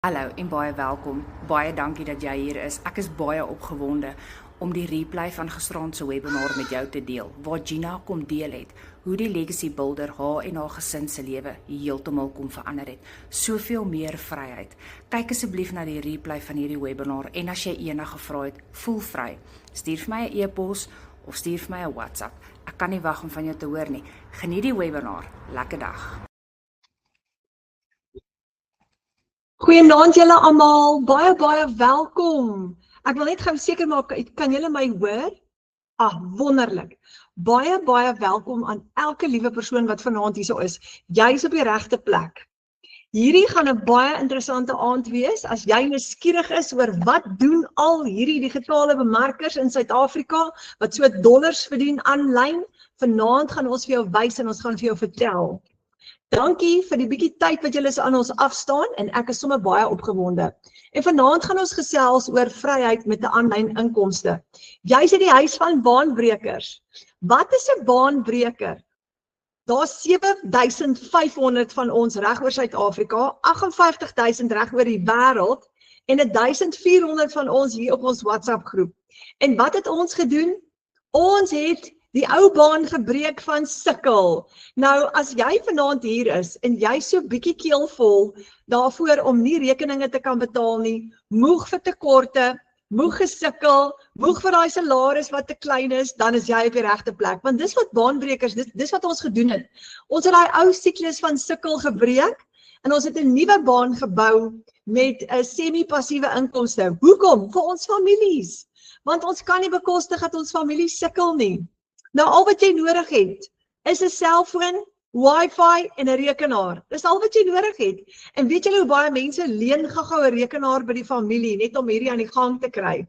Hallo en baie welkom. Baie dankie dat jy hier is. Ek is baie opgewonde om die replay van gisteraand se webinar met jou te deel, waar Gina kom deel het hoe die Legacy Builder haar en haar gesin se lewe heeltemal kom verander het. Soveel meer vryheid. Kyk asseblief na die replay van hierdie webinar en as jy enige vrae het, voel vry. Stuur vir my 'n e-pos of stuur vir my 'n WhatsApp. Ek kan nie wag om van jou te hoor nie. Geniet die webinar. Lekker dag. Goeienaand julle almal, baie welkom. Ek wil net gou seker maak, kan julle my hoor? Wonderlik. Baie welkom aan elke liewe persoon wat vanaand hierso is. Jy's op die regte plek. Hierdie gaan 'n baie interessante aand wees as jy nuuskierig is oor wat doen al hierdie digitale bemarkers in Suid-Afrika wat so dollars verdien aanlyn. Vanaand gaan ons vir jou wys en ons gaan vir jou vertel. Dankie vir die bietjie tyd wat julle aan ons afstaan en ek is sommer baie opgewonde. En vanaand gaan ons gesels oor vryheid met 'n aanlyn inkomste. Jy's in die huis van baanbrekers. Wat is 'n baanbreker? Daar's 7500 van ons reg oor Suid-Afrika, 58000 reg oor die wêreld en 1400 van ons hier op ons WhatsApp groep. En wat het ons gedoen? Ons het die ou baan gebreek van sukkel. Nou, as jy vanaand hier is en jy so bietjie keelvol daarvoor om nie rekeninge te kan betaal nie, moeg vir tekorte, moeg gesukkel, moeg vir daai salaris wat te klein is, dan is jy op die regte plek. Want dis wat baanbrekers, dis wat ons gedoen het. Ons het daai ou siklus van sukkel gebreek en ons het 'n nuwe baan gebou met 'n semi-passiewe inkomste. Hoekom? Vir ons families. Want ons kan nie bekostig dat ons familie sukkel nie. Nou al wat jy nodig het, is 'n selfoon, wifi en 'n rekenaar. Dis al wat jy nodig het. En weet julle hoe baie mense leen gou-gou 'n rekenaar by die familie, net om hierdie aan die gang te kry.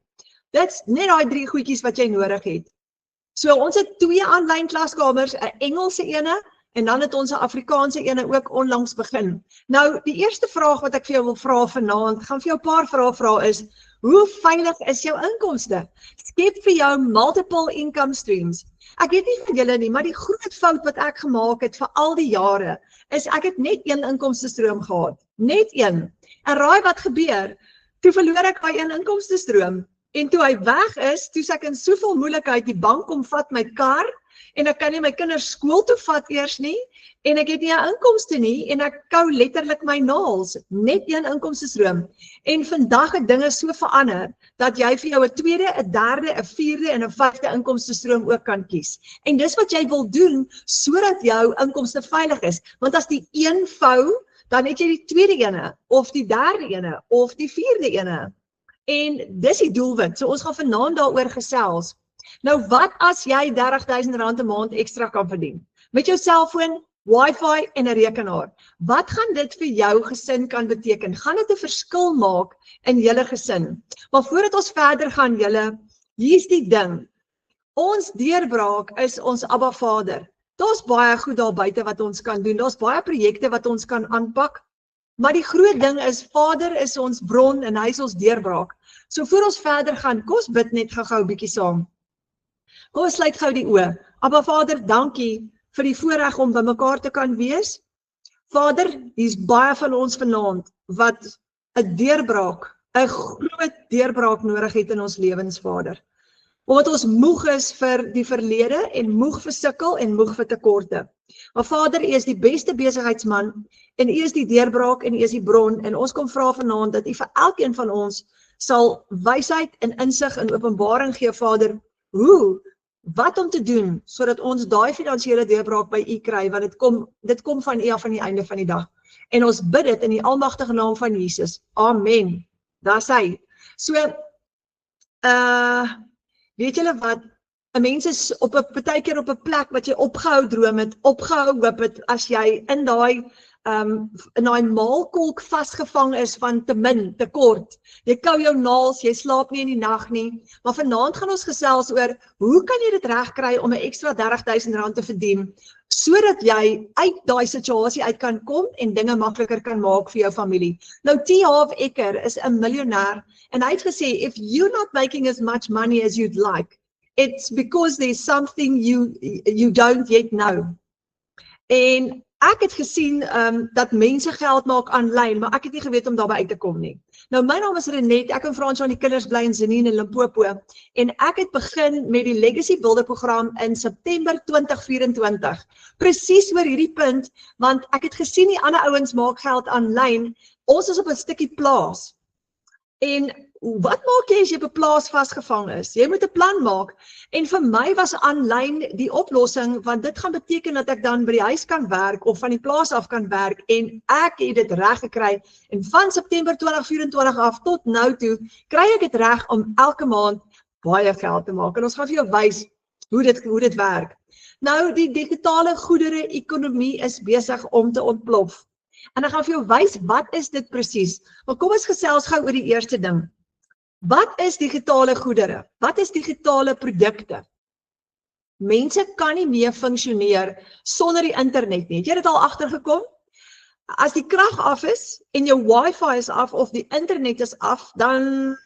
Dit's net daai 3 goedjies wat jy nodig het. So ons het 2 aanlyn klaskamers, 'n Engelse ene, en dan het ons 'n Afrikaanse ene ook onlangs begin. Nou, die eerste vraag wat ek vir jou wil vra vanaand, gaan vir jou 'n paar vrae vra is, hoe veilig is jou inkomste? Skep vir jou multiple income streams. Ek weet nie van julle nie, maar die groot fout wat ek gemaak het vir al die jare, is ek het net een inkomstestroom gehad. Net een. En raai wat gebeur? Toe verloor ek daai een inkomstestroom. En toe hy weg is, toe ek in soveel moeilikheid die bank kom vat my kar, en ek kan nie my kinders skool toe vat eers nie, en ek het nie 'n inkomste nie, en ek kou letterlik my naels, net een inkomstestroom. En vandag het dinge so verander, dat jy vir jou 'n tweede, 'n derde, 'n vierde en 'n vyfde inkomstestroom ook kan kies. En dis wat jy wil doen, sodat jou inkomste veilig is. Want as die een vou, dan het jy die tweede ene, of die derde ene, of die vierde ene. En dis die doelwit, so ons gaan vanaand daaroor gesels. Nou wat as jy R30.000 'n maand ekstra kan verdien? Met jou selfoon, wifi en 'n rekenaar. Wat gaan dit vir jou gesin kan beteken? Gaan dit 'n verskil maak in julle gesin? Maar voordat ons verder gaan julle, hier's die ding. Ons deurbraak is ons Abba Vader. Daar's baie goed daar buite wat ons kan doen. Daar's baie projekte wat ons kan aanpak. Maar die groot ding is, Vader is ons bron en hy is ons deurbraak. So voor ons verder gaan, kom ons bid net gou-gou 'n bietjie saam. Kom ons sluit gou die oë. Abba Vader, dankie vir die voorreg om by mekaar te kan wees. Vader, hier's baie van ons vanaand wat 'n deurbraak, 'n groot deurbraak nodig het in ons lewens, Vader. Omdat ons moeg is vir die verlede en moeg vir sukkel en moeg vir tekorte. Maar Vader, U is die beste besigheidsman en U is die deurbraak en U is die bron en ons kom vra vanaand dat U vir elkeen van ons sal wysheid en insig en openbaring gee, Vader, wat om te doen, sodat ons daai finansiële deurbraak by U kry, want dit kom van U af aan die einde van die dag. En ons bid dit in die almagtige naam van Jesus. Amen. Daar's hy. So, weet julle wat, 'n mens is partykeer op 'n plek wat jy opgehou droom het, opgehou hoop het, as jy in daai maalkolk vasgevang is van te min, te kort. Jy kou jou naels, jy slaap nie in die nag nie. Maar vanaand gaan ons gesels oor, hoe kan jy dit regkry om 'n ekstra R30.000 te verdien, sodat jy uit daai situasie uit kan kom en dinge makliker kan maak vir jou familie. Nou, T. Harv Eker is 'n miljonair en hy het gesê, if you're not making as much money as you'd like, it's because there's something you don't yet know. En ek het gesien dat mense geld maak aanlyn, maar ek het nie geweet om daarby uit te kom nie. Nou my naam is Renet, ek en Fransjo en die kinders bly in Zenine in Limpopo en ek het begin met die Legacy Builder program in September 2024. Presies oor hierdie punt, want ek het gesien die ander ouens maak geld aanlyn. Ons is op 'n stukkie plaas. En wat maak jy as jy op 'n plaas vasgevang is? Jy moet 'n plan maak. En vir my was aanlyn die oplossing, want dit gaan beteken dat ek dan by die huis kan werk of van die plaas af kan werk en ek het dit reg gekry. En van September 2024 af tot nou toe kry ek dit reg om elke maand baie geld te maak. En ons gaan vir jou wys hoe dit werk. Nou, die digitale goedere ekonomie is besig om te ontplof. En ek gaan vir jou wys wat is dit presies. Maar kom ons gesels gou oor die eerste ding. Wat is digitale goedere? Wat is digitale produkte? Mense kan nie meer funksioneer sonder die internet nie. Het jy dit al agtergekom? As die krag af is en jou wifi is af of die internet is af, dan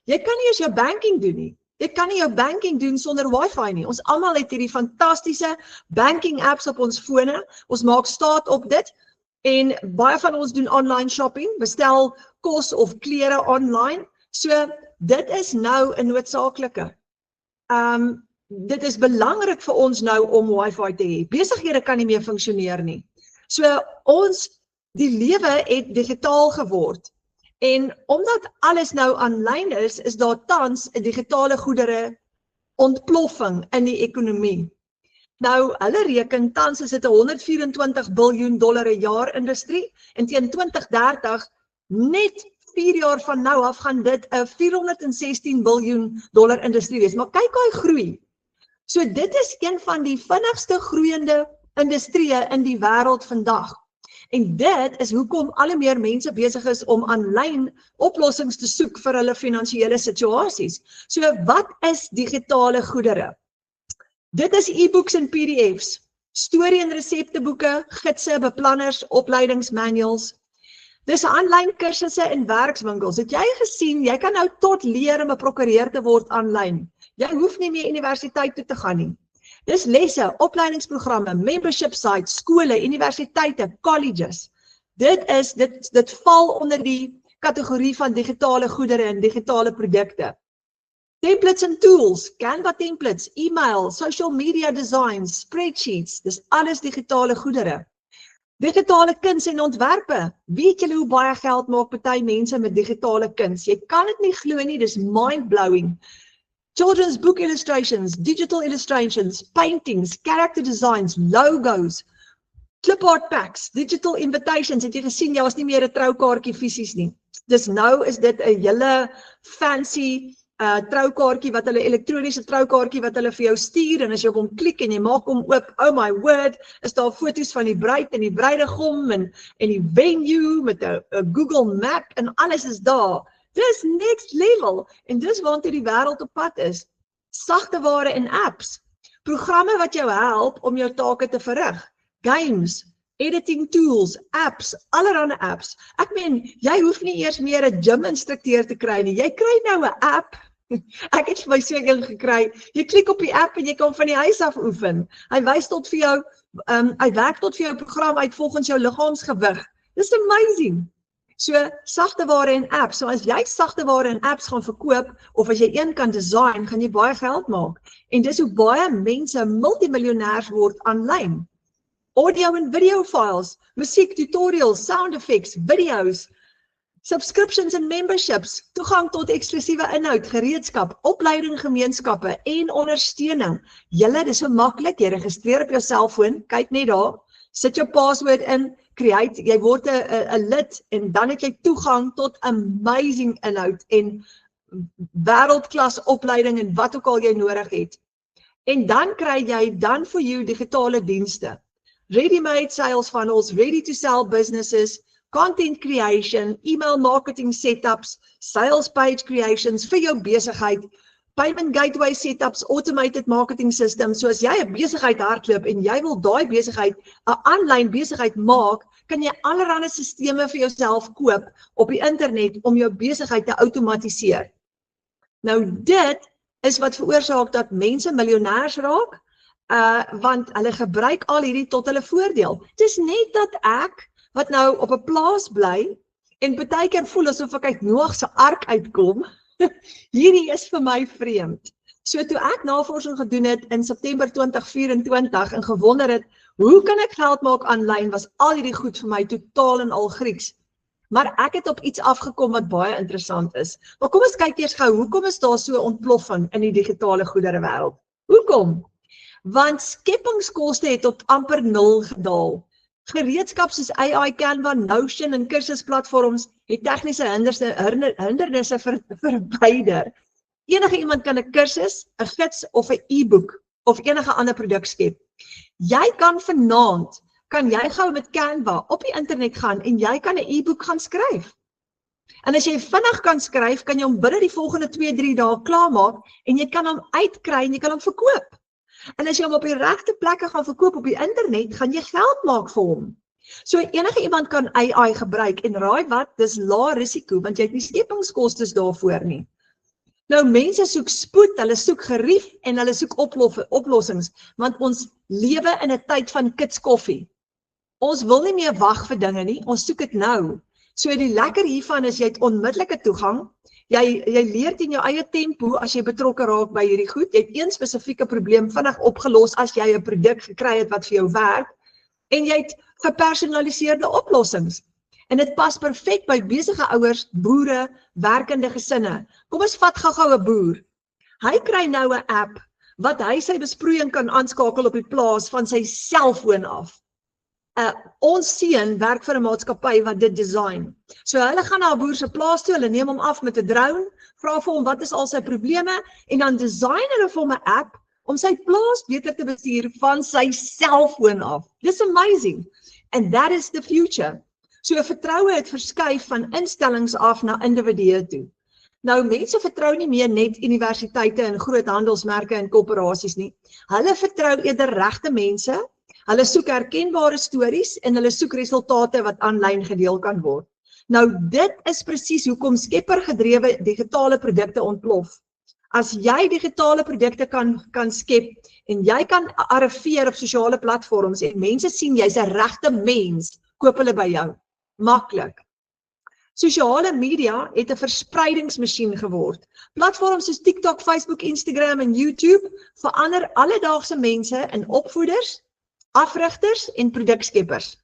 jy kan nie eens jou banking doen nie. Jy kan nie jou banking doen sonder wifi nie. Ons almal het hierdie fantastiese banking apps op ons fone. Ons maak staat op dit. En baie van ons doen online shopping, bestel kos of klere online. So dit is nou 'n noodsaaklike. Dit is belangrik vir ons nou om wifi te hê. Besighede kan nie meer funksioneer nie. So die lewe het digitaal geword. En omdat alles nou aanlyn is daar tans 'n digitale goedere ontploffing in die ekonomie. Nou, hulle reken tans is dit 'n $124 biljoen 'n jaar industrie en teen 2030 net 4 jaar van nou af gaan dit 'n $416 biljoen industrie wees. Maar kyk hoe hy groei. So dit is een van die vinnigste groeiende industrieë in die wêreld vandag. En dit is hoekom al hoe meer mense besig is om aanlyn oplossings te soek vir hulle finansiële situasies. So wat is digitale goedere? Dit is e-books en PDFs, storie- en resepteboeke, gidse, beplanners, opleidingsmanuals. Dis aanlyn kursusse en werkswinkels. Het jy gesien, jy kan nou tot leer om 'n prokureur te word aanlyn. Jy hoef nie meer universiteit toe te gaan nie. Dis lesse, opleidingsprogramme, membership sites, skole, universiteite, colleges. Dit val onder die kategorie van digitale goedere en digitale produkte. Templates en tools, Canva templates, e-mail, social media designs, spreadsheets, dis alles digitale goedere. Digitale kuns en ontwerpe, weet julle hoe baie geld maak party mense met digitale kuns? Jy kan dit nie glo nie, dis mind-blowing. Children's book illustrations, digital illustrations, paintings, character designs, logos, clip art packs, digital invitations. Het jy gesien, jy was nie meer 'n troukaartjie fisies nie. Dus nou is dit 'n hele fancy troukaartjie wat hulle elektroniese troukaartjie wat hulle vir jou stuur en as jy op hom klik en jy maak hom oop, oh my word, is daar foto's van die bruid en die bruidegom en die venue met 'n Google Map en alles is daar. Dis next level en dis waartoe die wêreld op pad is. Sagte ware en apps, programme wat jou help om jou take te verrig, games, editing tools, apps, allerlei apps. Ek meen, jy hoef nie eers meer 'n gym instrukteur te kry nie. Jy kry nou 'n app. Ek het vir my seker gekry. Jy klik op die app en jy kan van die huis af oefen. Hy wys tot vir jou, hy werk tot vir jou program uit volgens jou liggaamsgewig. Dis amazing. So sagte ware en apps. So as jy sagte ware en apps gaan verkoop of as jy een kan design, gaan jy baie geld maak. En dis hoe baie mense multimiljonêers word aanlyn. Audio en video files, musiek, tutorials, sound effects, videos, subscriptions en memberships, toegang tot eksklusiewe inhoud, gereedskap, opleiding, gemeenskappe en ondersteuning. Julle, dis so maklik, jy registreer op jou selfoon, kyk net daar, sit jou password in, jy word 'n lid en dan het jy toegang tot amazing inhoud en wêreldklas opleiding en wat ook al jy nodig het. En dan kry jy dan vir jou digitale dienste. Ready-made sales funnels, ready-to-sell businesses, content creation, email marketing setups, sales page creations vir jou besigheid, payment gateway setups, automated marketing systems. So as jy 'n besigheid hardloop en jy wil daai besigheid 'n aanlyn besigheid maak, kan jy allerlei sisteme vir jouself koop op die internet om jou besigheid te outomatiseer. Nou dit is wat veroorsaak dat mense miljonêers raak. want hulle gebruik al hierdie tot hulle voordeel. Dis net dat ek, wat nou op 'n plaas bly, en partykeer voel asof ek uit Noag se ark uitkom, hierdie is vir my vreemd. So toe ek navorsing gedoen het in September 2024 en gewonder het, hoe kan ek geld maak aanlyn, was al hierdie goed vir my totaal en al Grieks. Maar ek het op iets afgekom wat baie interessant is. Maar kom ons kyk eers gou, hoekom is daar so ontploffing in die digitale goederewêreld? Hoekom? Want skepingskoste het tot amper 0 gedaal. Gereedskap soos AI, Canva, Notion en kursusplatforms het tegniese hindernisse verwyder. Enige iemand kan 'n kursus, 'n gids of 'n e-boek of enige ander produk skep. Jy kan vanaand, kan jy gou met Canva op die internet gaan en jy kan 'n e-boek gaan skryf. En as jy vinnig kan skryf, kan jy hom binne die volgende 2-3 dae klaarmaak en jy kan hom uitkry en jy kan hom verkoop. En as jy hom op die regte plekke gaan verkoop op die internet, gaan jy geld maak vir hom. So enige iemand kan AI gebruik en raai wat, dis lae risiko want jy het nie skepingskostes daarvoor nie. Nou mense soek spoed, hulle soek gerief en hulle soek oplossings, want ons lewe in 'n tyd van kitskoffie. Ons wil nie meer wag vir dinge nie, ons soek dit nou. So die lekker hiervan is jy het onmiddellike toegang. Jy leer in jou eie tempo as jy betrokke raak by hierdie goed. Jy het een spesifieke probleem vinnig opgelos as jy 'n produk gekry het wat vir jou werk en jy het gepersonaliseerde oplossings. En dit pas perfek by besige ouers, boere, werkende gesinne. Kom ons vat gou-gou 'n boer. Hy kry nou 'n app wat hy sy besproeiing kan aanskakel op die plaas van sy selfoon af. Ons seun werk vir 'n maatskappy wat dit design. So hulle gaan na 'n boer se plaas toe, hulle neem hom af met 'n drone, vra vir hom wat is al sy probleme en dan design hulle vir hom 'n app om sy plaas beter te bestuur van sy selfoon af. Dis amazing. And that is the future. So vertroue het verskuif van instellings af na individue toe. Nou mense vertrou nie meer net universiteite en groot handelsmerke en korporasies nie. Hulle vertrou eerder regte mense. Hulle soek herkenbare stories en hulle soek resultate wat aanlyn gedeel kan word. Nou dit is presies hoekom skeppergedrewe digitale produkte ontplof. As jy digitale produkte kan skep en jy kan arriveer op sosiale platforms en mense sien jy's 'n regte mens, koop hulle by jou. Maklik. Sosiale media het 'n verspreidingsmasjien geword. Platforms soos TikTok, Facebook, Instagram en YouTube verander alledaagse mense in opvoeders, afrigters en produkskeppers.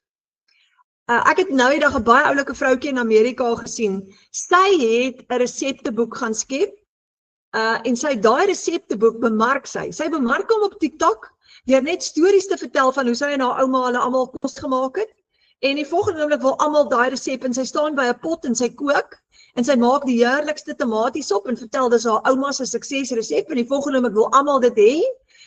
Ek het nou die dag 'n baie oulike vroutjie in Amerika gesien. Sy het 'n resepteboek gaan skep en sy daai resepteboek bemark sy. Sy bemark hom op TikTok deur net stories te vertel van hoe sy en haar ouma hulle almal kos gemaak het. En die volgende oomblik wil almal daai resep en sy staan by 'n pot en sy kook en sy maak die heerlikste tomatiesop en vertel dis haar ouma se suksesresep en die volgende oomblik wil almal dit hê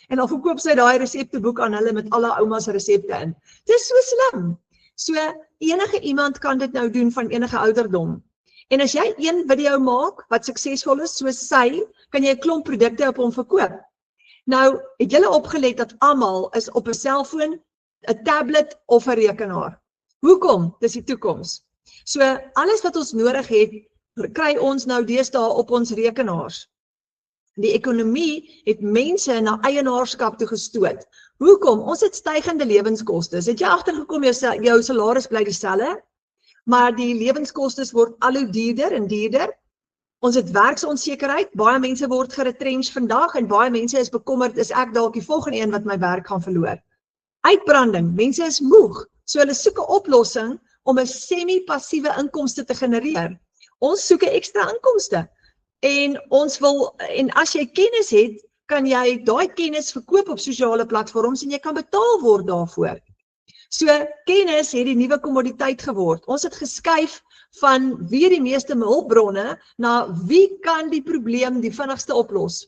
en dan verkoop sy daai resepteboek aan hulle met alle ouma se resepte in. Dis so slim. So enige iemand kan dit nou doen van enige ouderdom. En as jy een video maak wat suksesvol is soos sy, kan jy 'n klomp produkte op hom verkoop. Nou, het julle opgelet dat almal is op 'n selfoon, 'n tablet of 'n rekenaar? Hoekom? Dis die toekoms. So alles wat ons nodig het, kry ons nou deesdae op ons rekenaars. Die ekonomie het mense na eienaarskap toe gestoot. Hoekom? Ons het stygende lewenskostes. Het jy agtergekom jou salaris bly dieselfde, maar die lewenskostes word al hoe duurder en duurder. Ons het werksonsekerheid, baie mense word geretrench vandag en baie mense is bekommerd, is ek dalk die volgende een wat my werk gaan verloor. Uitbranding, mense is moeg, so hulle soek 'n oplossing om 'n semi-passiewe inkomste te genereer. Ons soek 'n ekstra inkomste en en as jy kennis het, kan jy daai kennis verkoop op sosiale platforms en jy kan betaal word daarvoor. So kennis het die nuwe kommoditeit geword. Ons het geskuif van wie die meeste hulpbronne na wie kan die probleem die vinnigste oplos.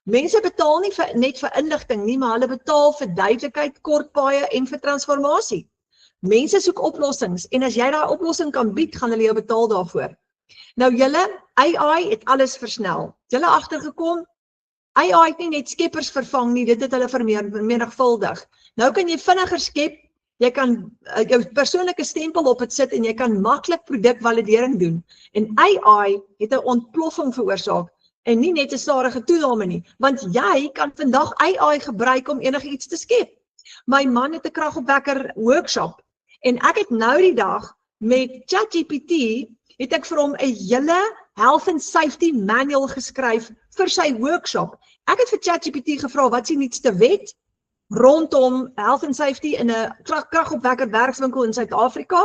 Mense betaal nie net vir inligting nie, maar hulle betaal vir duidelikheid, kort paaie en vir transformasie. Mense soek oplossings en as jy daai oplossing kan bied, gaan hulle jou betaal daarvoor. Nou julle, AI het alles versnel. Julle agtergekom, AI het nie net skeppers vervang nie, dit het hulle vermenigvuldig. Nou kan jy vinniger skep, jy kan jou persoonlike stempel op dit sit en jy kan maklik produkvalidering doen. En AI het 'n ontploffing veroorsaak. en nie net 'n stadige toename nie, want jy kan vandag AI gebruik om enigiets te skep. My man het 'n kragopwekker workshop en ek het nou die dag met ChatGPT het ek vir hom 'n hele health and safety manual geskryf vir sy workshop. Ek het vir ChatGPT gevra wat is die nuutste wet rondom health and safety in 'n kragopwekker werkswinkel in Suid-Afrika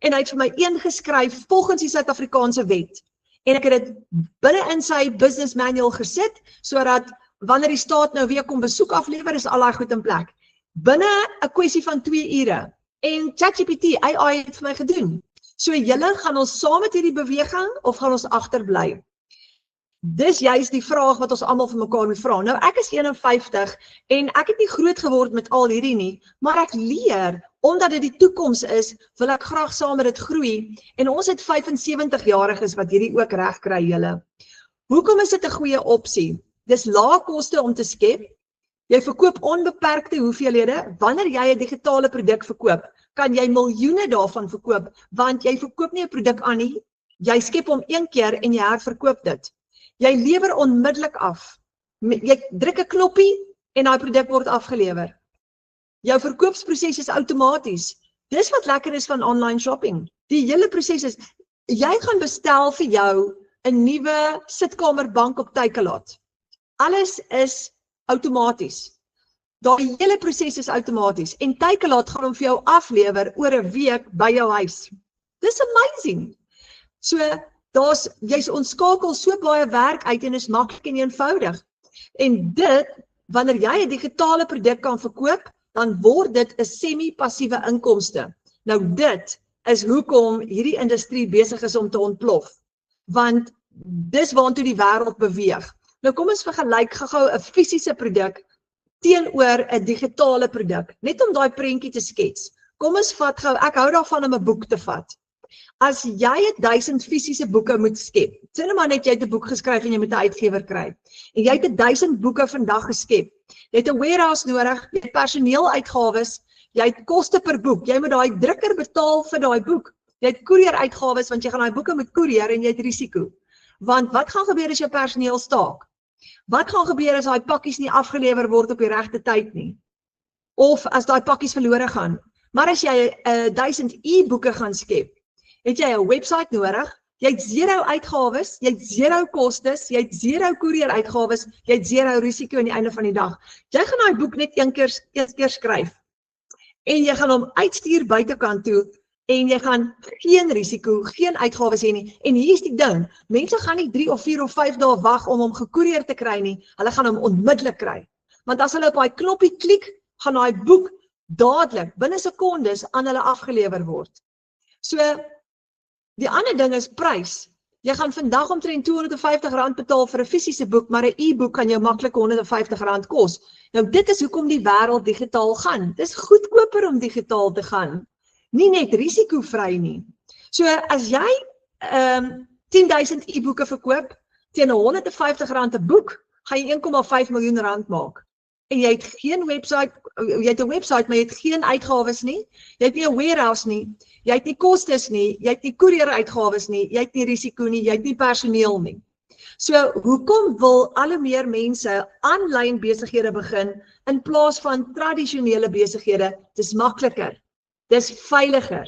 en hy het vir my een geskryf volgens die Suid-Afrikaanse wet. En ek het dit binne in sy business manual gesit sodat wanneer die staat nou weer kom besoek aflewer, is al daai goed in plek. Binne 'n kwessie van 2 ure. En ChatGPT, AI het vir my gedoen. So julle gaan ons saam met hierdie beweging of gaan ons agterbly? Dis juist die vraag wat ons almal vir mekaar moet vra. Nou ek is 51 en ek het nie groot geword met al hierdie nie, maar ek leer omdat dit die toekoms is, wil ek graag saam met dit groei en ons het 75-jariges wat hierdie ook reg kry julle. Hoekom is dit 'n goeie opsie? Dis lae koste om te skep. Jy verkoop onbeperkte hoeveelhede. Wanneer jy 'n digitale produk verkoop, kan jy miljoene daarvan verkoop, want jy verkoop nie 'n produk aan nie. Jy skep hom een keer en jy herverkoop dit. Jy lewer onmiddellik af. Jy druk 'n knoppie en daai produk word afgelewer. Jou verkoopsproses is outomaties. Dis wat lekker is van online shopping. Die hele proses is, jy gaan bestel vir jou 'n nuwe sitkamerbank op Takealot. Alles is outomaties. Daai hele proses is outomaties en Takealot gaan hom vir jou aflewer oor 'n week by jou huis. Dis amazing. So jy's ontskakel so baie werk uit en is maklik en eenvoudig. En dit, wanneer jy 'n digitale produk kan verkoop, dan word dit 'n semi-passiewe inkomste. Nou dit is hoekom hierdie industrie besig is om te ontplof. Want dis waantoe die wêreld beweeg. Nou kom ons vergelyk gou 'n fisiese produk teenoor 'n digitale produk, net om daai prentjie te skets. Kom ons vat gou, ek hou daarvan om 'n boek te vat. As jy 1000 fisiese boeke moet skep, sê nou maar net jy het 'n boek geskryf en jy moet 'n uitgewer kry, en jy het 1000 boeke vandag geskep, jy het 'n warehouse nodig, jy het personeeluitgawes, jy het koste per boek, jy moet daai drukker betaal vir daai boek, jy het koerieruitgawes want jy gaan daai boeke moet koerier en jy het risiko. Want wat gaan gebeur as jou personeel staak? Wat gaan gebeur as daai pakkies nie afgelewer word op die regte tyd nie? Of as daai pakkies verlore gaan? Maar as jy 1000 e-boeke gaan skep, het jy 'n webwerf nodig, jy het 0 uitgawes, jy het 0 kostes, jy het 0 koerieruitgawes, jy het 0 risiko aan die einde van die dag. Jy gaan daai boek net een keer skryf. En jy gaan hom uitstuur buitekant toe en jy gaan geen risiko, geen uitgawes hê nie. En hier is die ding, mense gaan nie 3 of 4 of 5 dae wag om hom gekoerier te kry nie. Hulle gaan hom onmiddellik kry. Want as hulle op daai knoppie klik, gaan daai boek dadelik binne sekondes aan hulle afgelewer word. So die ander ding is prys. Jy gaan vandag omtrent R250 betaal vir 'n fisiese boek, maar 'n e-boek kan jou maklik R150 kos. Nou dit is hoekom die wêreld digitaal gaan. Dis goedkoper om digitaal te gaan. Nie net risikovry nie. So as jy 10.000 e-boeke verkoop teen R150 'n boek, gaan jy R1,5 miljoen maak. En jy het geen webwerf, jy het 'n webwerf, maar jy het geen uitgawes nie. Jy het nie 'n warehouse nie. Jy het nie kostes nie, jy het nie koerieruitgawes nie, jy het nie risiko nie, jy het nie personeel nie. So hoekom wil al hoe meer mense aanlyn besighede begin in plaas van tradisionele besighede? Dis makliker. Dis veiliger.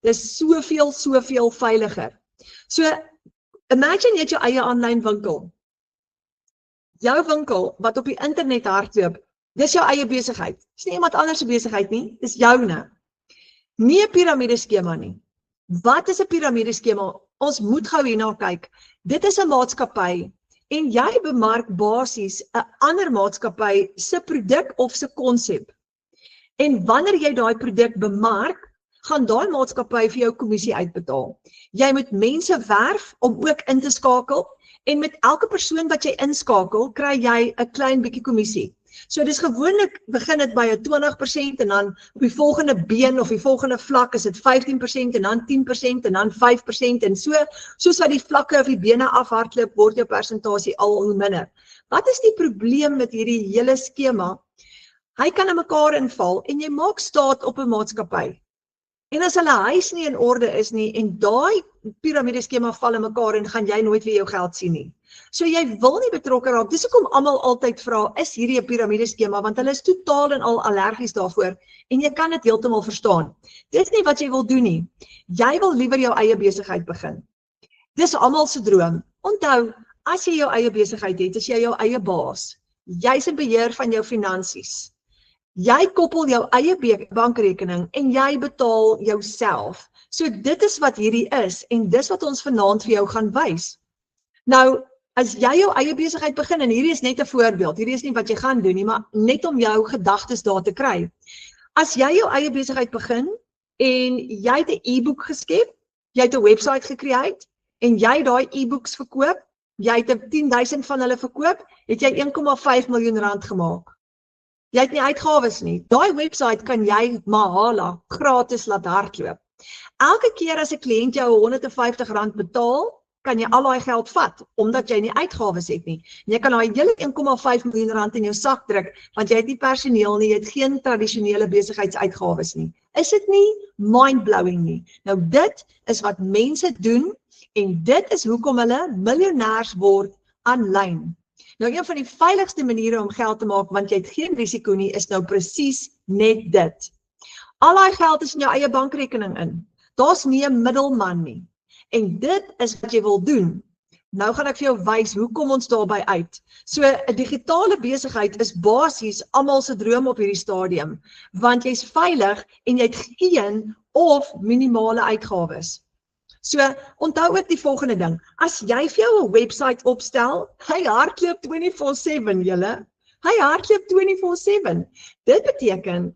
Dis soveel veiliger. So imagine jy het jou eie aanlyn winkel. Jou winkel wat op die internet hardloop, dis jou eie besigheid. Dis nie iemand anders se besigheid nie, dis joune. Nie 'n piramideskema nie. Wat is 'n piramideskema? Ons moet gou hierna kyk. Dit is 'n maatskappy en jy bemark basies 'n ander maatskappy se produk of se konsep. En wanneer jy daai produk bemark, gaan daai maatskappy vir jou kommissie uitbetaal. Jy moet mense werf om ook in te skakel en met elke persoon wat jy inskakel, kry jy 'n klein bietjie kommissie. So dis gewoonlik begin dit by 'n 20% en dan op die volgende been of die volgende vlak is dit 15% en dan 10% en dan 5% en soos wat die vlakke of die bene afhardloop, word jou persentasie al hoe minder. Wat is die probleem met hierdie hele skema? Hy kan in mekaar inval en jy maak staat op 'n maatskappy. En as hulle huis nie in orde is nie en daai piramideskema val in mekaar en gaan jy nooit weer jou geld sien nie. So jy wil nie betrokke raak. Dis hoekom almal altyd vra, is hierdie 'n piramideskema, want hulle is totaal en al allergies daarvoor en jy kan dit heeltemal verstaan. Dis nie wat jy wil doen nie. Jy wil liewer jou eie besigheid begin. Dis almal se droom. Onthou, as jy jou eie besigheid het, is jy jou eie baas. Jy's in beheer van jou finansies. Jy koppel jou eie bankrekening en jy betaal jouself. So dit is wat hierdie is en dis wat ons vanaand vir jou gaan wys. Nou, as jy jou eie besigheid begin, en hierdie is net 'n voorbeeld, hierdie is nie wat jy gaan doen nie, maar net om jou gedagtes daar te kry. As jy jou eie besigheid begin en jy het 'n e-boek geskep, jy het 'n webwerf gecreate en jy daai e-boeks verkoop, jy het 10,000 van hulle verkoop, het jy 1,5 miljoen rand gemaak. Jy het nie uitgawes nie. Daai webwerf kan jy mahala gratis laat hardloop. Elke keer as 'n kliënt jou R150 betaal, kan jy al daai geld vat, omdat jy nie uitgawes het nie. En jy kan daai hele 1,5 miljoen rand in jou sak druk, want jy het nie personeel nie, jy het geen tradisionele besigheidsuitgawes nie. Is dit nie mind-blowing nie? Nou dit is wat mense doen, en dit is hoekom hulle miljonêers word aanlyn. Nou een van die veiligste maniere om geld te maak, want jy het geen risiko nie, is nou presies net dit. Al daai geld is in jou eie bankrekening in. Daar's nie 'n middelman nie. En dit is wat jy wil doen. Nou gaan ek vir jou wys hoe kom ons daarby uit. So 'n digitale besigheid is basies almal se droom op hierdie stadium, want jy's veilig en jy het geen of minimale uitgawes. So onthou ook die volgende ding. As jy vir jou 'n webwerf opstel, hy hardloop 24/7 julle. Hy hardloop 24/7. Dit beteken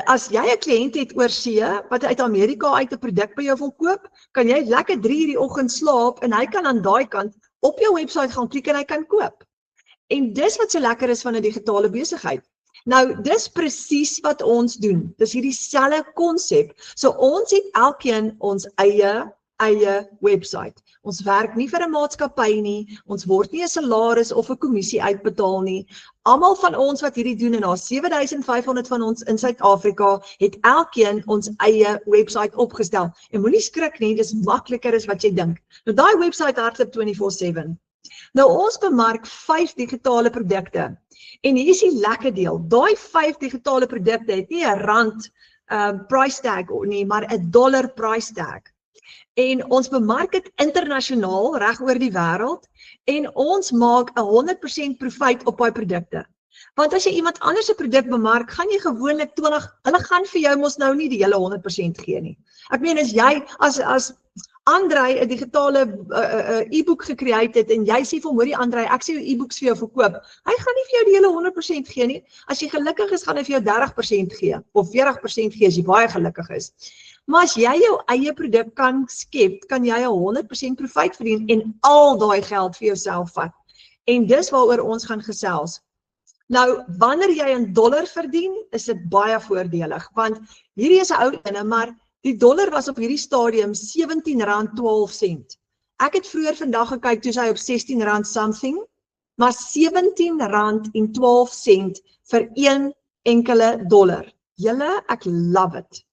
as jy 'n kliënt het oor see wat uit Amerika uit 'n produk by jou wil koop, kan jy lekker 3 uur die oggend slaap en hy kan aan daai kant op jou webwerf gaan klik en hy kan koop. En dis wat so lekker is van 'n digitale besigheid. Nou, dis presies wat ons doen. Dis hierdie selfde konsep. So ons het elkeen ons eie webwerf. Ons werk nie vir 'n maatskappy nie, ons word nie 'n salaris of 'n kommissie uitbetaal nie. Almal van ons wat hierdie doen, en daar 7,500 van ons in Suid-Afrika, het elkeen ons eie webwerf opgestel. En moenie skrik nie, dis makliker as wat jy dink. Nou daai webwerf hardloop 24/7. Nou ons bemark 5 digitale produkte. En hier is die lekker deel. Daai 5 digitale produkte het nie 'n rand price tag nie, maar 'n dollar price tag. En ons bemark dit internasionaal reg oor die wêreld en ons maak 100% profijt op daai produkte. Want as jy iemand anders se produk bemark, gaan jy gewoonlik 20, hulle gaan vir jou mos nou nie die hele 100% gee nie. Ek meen as jy as Andrei 'n digitale e-boek gecreate het en jy sê vir hom, hoorie Andrei, ek sê jou e-boeks vir jou verkoop. Hy gaan nie vir jou die hele 100% gee nie. As jy gelukkig is, gaan hy vir jou 30% gee of 40% gee as jy baie gelukkig is. Maar as jy jou eie produk kan skep, kan jy 100% profijt verdien en al daai geld vir jouself vat. En dis waaroor ons gaan gesels. Nou, wanneer jy in dollar verdien, is dit baie voordelig, want hierdie is 'n ou ene, maar die dollar was op hierdie stadium R17.12. Ek het vroeër vandag gekyk toe hy op R16 something, maar R17.12 vir 1 enkele dollar. Julle, ek love it.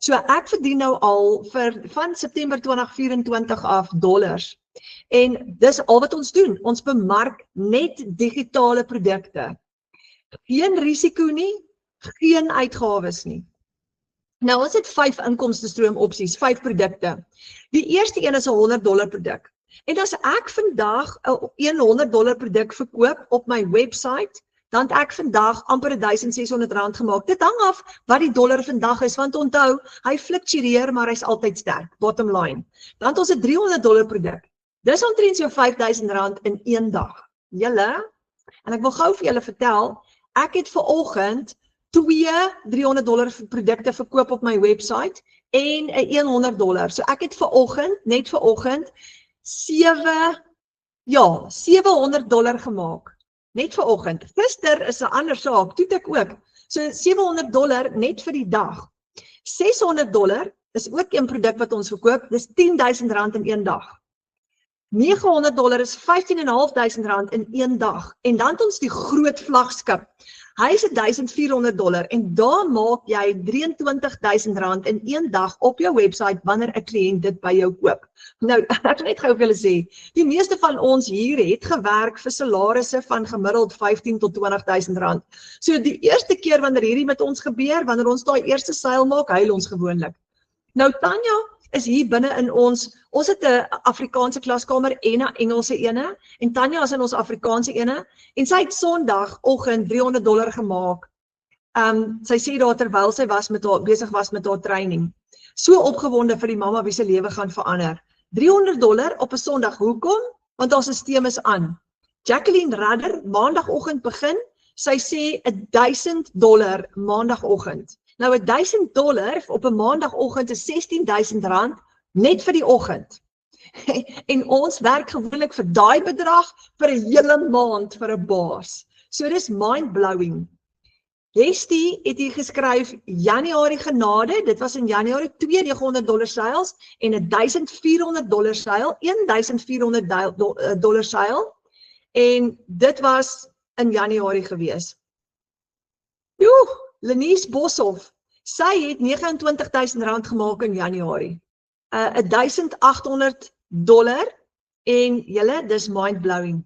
So ek verdien nou al van September 2024 af dollars. En dis al wat ons doen. Ons bemark net digitale produkte. Geen risiko nie, geen uitgawes nie. Nou ons het 5 inkomstestroom opsies, 5 produkte. Die eerste een is 'n $100 produk. En as ek vandag 'n $100 produk verkoop op my website, dan het ek vandag amper R1,600 gemaak. Dit hang af wat die dollar vandag is, want onthou, hy fluktueer, maar hy's altyd sterk, bottom line. Dan het ons 'n $300 produk. Dis omtrent so R5,000 in 1 dag. Julle, en ek wil gou vir julle vertel, ek het vanoggend 2 $300 produkte verkoop op my website en 'n $100. So ek het net vanoggend $700 gemaak. Net vanoggend. Gister is 'n ander saak, toe ek ook. So $700 net vir die dag. $600 is ook 'n produk wat ons verkoop, dis R10,000 in 1 dag. $900 is R15,500 in 1 dag. En dan het ons die groot vlaggenskap. Hy is $1,400 en daar maak jy R23,000 in een dag op jou website wanneer 'n kliënt dit by jou koop. Nou, ek wil net gou vir julle sê, die meeste van ons hier het gewerk vir salarisse van gemiddeld R15,000 tot R20,000. So die eerste keer wanneer hierdie met ons gebeur, wanneer ons daai eerste seil maak, huil ons gewoonlik. Nou Tanya is hier binne in ons het 'n Afrikaanse klaskamer en 'n Engelse ene, en Tanya is in ons Afrikaanse ene, en sy het Sondagoggend $300 gemaak. Sy sê daar terwyl sy besig was met haar training. So opgewonde vir die mamma wie se lewe gaan verander. $300 op 'n Sondag. Hoekom? Want haar stelsel is aan. Jacqueline Radder, maandagoggend begin, sy sê $1,000 maandagoggend. Nou $1,000 op 'n maandagoggend is R16,000 net vir die oggend. En ons werk gewoonlik vir daai bedrag vir 'n hele maand vir 'n baas. So dis mind-blowing. Hestie het hier geskryf Januarie genade, dit was in Januarie $2,900 seils en $1,400 seil, $1,400 seil, en dit was in Januarie gewees. Lenies Boshoff, sy het $29,000 gemaak in Januarie. $1,800 en julle, dis mind-blowing.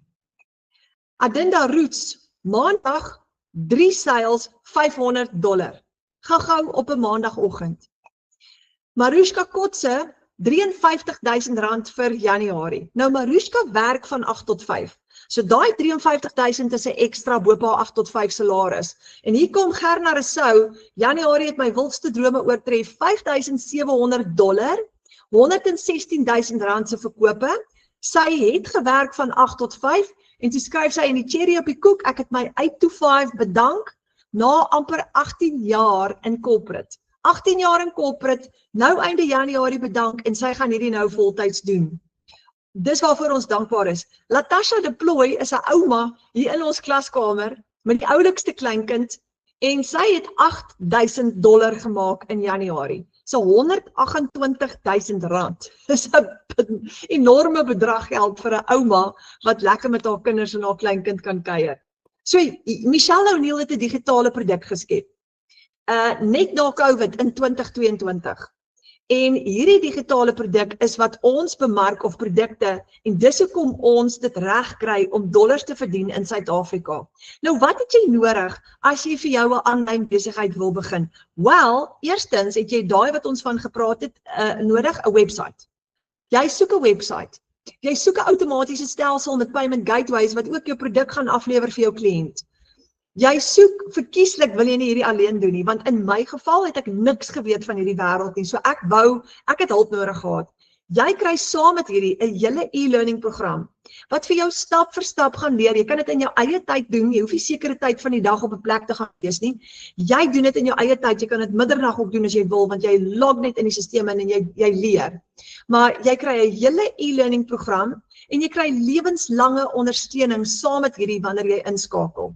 Adinda Roots, maandag 3 seils, $500. Gou op 'n maandagoggend. Marushka Kotse, $53,000 vir Januarie. Nou Marushka werk van 8 tot 5. So daai $53,000 is 'n ekstra bo op haar 8 tot 5 salaris. En hier kom Gerna Rousseau, Januarie het my wildste drome oortref, $5,700, R116,000 se verkope. Sy het gewerk van 8 tot 5 en toe skryf sy in die cherry op die koek, ek het my 8 to 5 bedank na amper 18 jaar in corporate. 18 jaar in corporate, nou einde Januarie bedank en sy gaan hierdie nou voltyds doen. Dis waarvoor ons dankbaar is. Latasha Deploy is 'n ouma hier in ons klaskamer met die oulikste kleinkind en sy het $8,000 gemaak in Januarie. So R128,000. Dis 'n enorme bedrag geld vir 'n ouma wat lekker met haar kinders en haar kleinkind kan kuier. So Michelle O'Neill het 'n digitale produk geskep. Net na COVID in 2022. En hierdie digitale produk is wat ons bemark of produkte en dis hoekom ons dit reg kry om dollars te verdien in Suid-Afrika. Nou wat het jy nodig as jy vir jou 'n aanlyn besigheid wil begin? Wel, eerstens het jy daai wat ons van gepraat het nodig, 'n website. Jy soek 'n website. Jy soek 'n outomatiese stelsel met payment gateways wat ook jou produk gaan aflewer vir jou kliënt. Jy soek, verkieslik wil jy nie hierdie alleen doen nie, want in my geval het ek niks geweet van hierdie wêreld nie, so ek het hulp nodig gehad. Jy kry saam met hierdie 'n hele e-learning program, wat vir jou stap vir stap gaan leer. Jy kan dit in jou eie tyd doen, jy hoef nie sekere tyd van die dag op 'n plek te gaan wees nie. Jy doen dit in jou eie tyd, jy kan dit middernag ook doen as jy wil, want jy log net in die stelsel in en jy leer. Maar jy kry 'n hele e-learning program, en jy kry lewenslange ondersteuning saam met hierdie wanneer jy inskakel.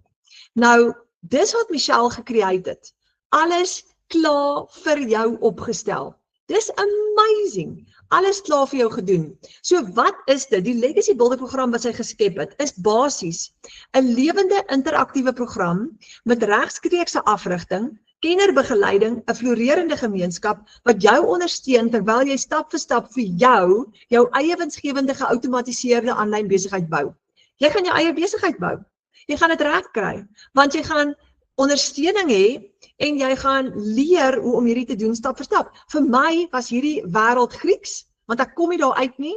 Nou, dis wat Michelle gecreate het. Alles klaar vir jou opgestel. Dis amazing. Alles klaar vir jou gedoen. So wat is dit? Die Legacy Builder program wat sy geskep het, is basies 'n lewende interaktiewe program met regstreekse afrigting, kennerbegeleiding, 'n floreerende gemeenskap wat jou ondersteun terwyl jy stap vir stap vir jou eie winsgewende geautomatiseerde aanlyn besigheid bou. Jy gaan jou eie besigheid bou. Jy gaan dit reg kry, want jy gaan ondersteuning hê en jy gaan leer hoe om hierdie te doen stap vir stap. Vir my was hierdie wêreld Grieks, want ek kom nie daar uit nie,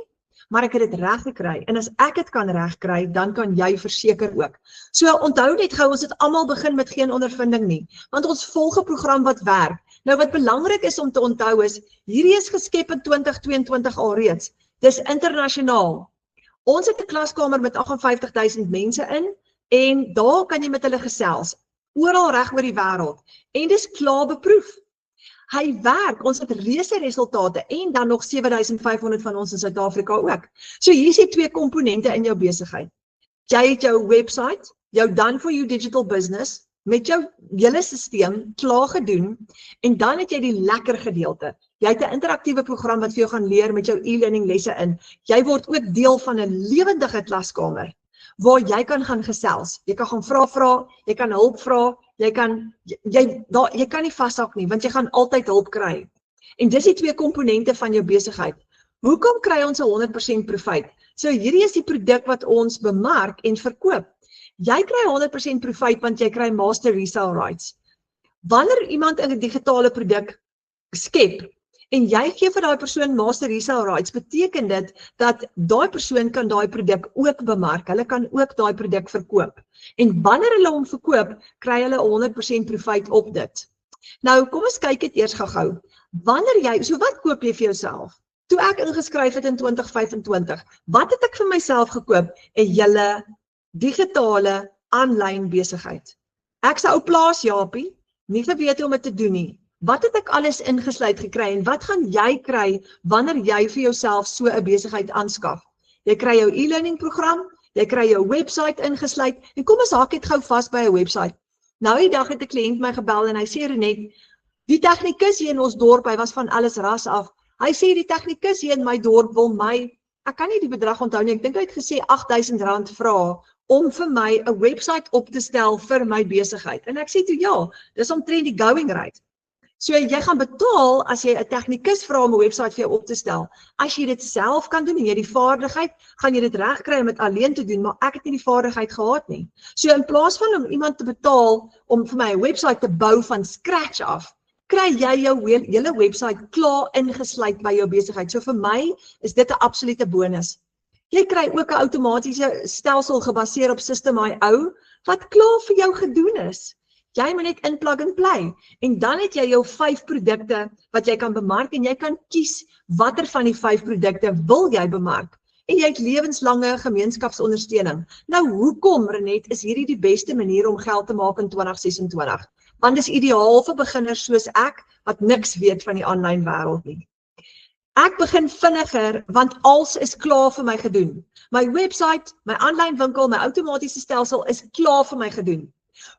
maar ek het dit reg gekry. En as ek dit kan reg kry, dan kan jy verseker ook. So onthou net gou, ons het almal begin met geen ondervinding nie, want ons volg 'n program wat werk. Nou wat belangrik is om te onthou is, hierdie is geskep in 2022 alreeds. Dis internasionaal. Ons het 'n klaskamer met 58,000 mense in, en daar kan jy met hulle gesels, oral reg oor die wêreld, en dis klaar beproef. Hy werk, ons het reuse resultate, en dan nog 7,500 van ons in Suid-Afrika ook. So hier is die 2 komponente in jou besigheid. Jy het jou website, jou done for you digital business, met jou hele stelsel klaar gedoen, en dan het jy die lekker gedeelte. Jy het 'n interaktiewe program wat vir jou gaan leer met jou e-learning lesse in. Jy word ook deel van 'n lewendige klaskamer, waar jy kan gaan gesels. Jy kan gaan vra, jy kan hulp vra, jy kan nie vashak nie, want jy gaan altyd hulp kry. En dis die twee komponente van jou besigheid. Hoekom kry ons 'n 100% profit? So hierdie is die produk wat ons bemark en verkoop. Jy kry 100% profit want jy kry master resale rights. Wanneer iemand 'n digitale produk skep en jy gee vir daai persoon master resale rights, beteken dit dat daai persoon kan daai produk ook bemark. Hulle kan ook daai produk verkoop. En wanneer hulle hom verkoop, kry hulle 100% profit op dit. Nou, kom ons kyk dit eers gou-gou. So wat koop jy vir jouself? Toe ek ingeskryf het in 2025, wat het ek vir myself gekoop? 'n hele digitale aanlyn besigheid. Ek's 'n ou plaas Japie, nie geweet om dit te doen nie. Wat het ek alles ingesluit gekry en wat gaan jy kry wanneer jy vir jouself so 'n besigheid aanskaf? Jy kry jou e-learning program, jy kry jou website ingesluit en kom ons haak dit gou vas by 'n website. Nou die dag het 'n kliënt my gebel en hy sê Renet, die tegnikus hier in ons dorp, hy was van alles ras af. Hy sê die tegnikus hier in my dorp wil my, ek kan nie die bedrag onthou nie, ek dink hy het gesê R8,000 vra om vir my 'n website op te stel vir my besigheid. En ek sê toe ja, dis omtrent die going rate. So jy gaan betaal as jy 'n tegnikus vra om 'n website vir jou op te stel. As jy dit self kan doen en jy die vaardigheid, gaan jy dit regkry om dit alleen te doen, maar ek het nie die vaardigheid gehad nie. So in plaas van om iemand te betaal om vir my 'n website te bou van scratch af, kry jy jou hele website klaar ingesluit by jou besigheid. So vir my is dit 'n absolute bonus. Jy kry ook 'n outomatiese stelsel gebaseer op System.io wat klaar vir jou gedoen is. Jy moet net in plug and play en dan het jy jou 5 produkte wat jy kan bemark en jy kan kies watter van die 5 produkte wil jy bemark. En jy het lewenslange gemeenskapsondersteuning. Nou hoekom Renet is hierdie die beste manier om geld te maak in 2026? Want dis ideaal vir beginners soos ek wat niks weet van die aanlyn wêreld nie. Ek begin vinniger want alles is klaar vir my gedoen. My website, my aanlyn winkel, my outomatiese stelsel is klaar vir my gedoen.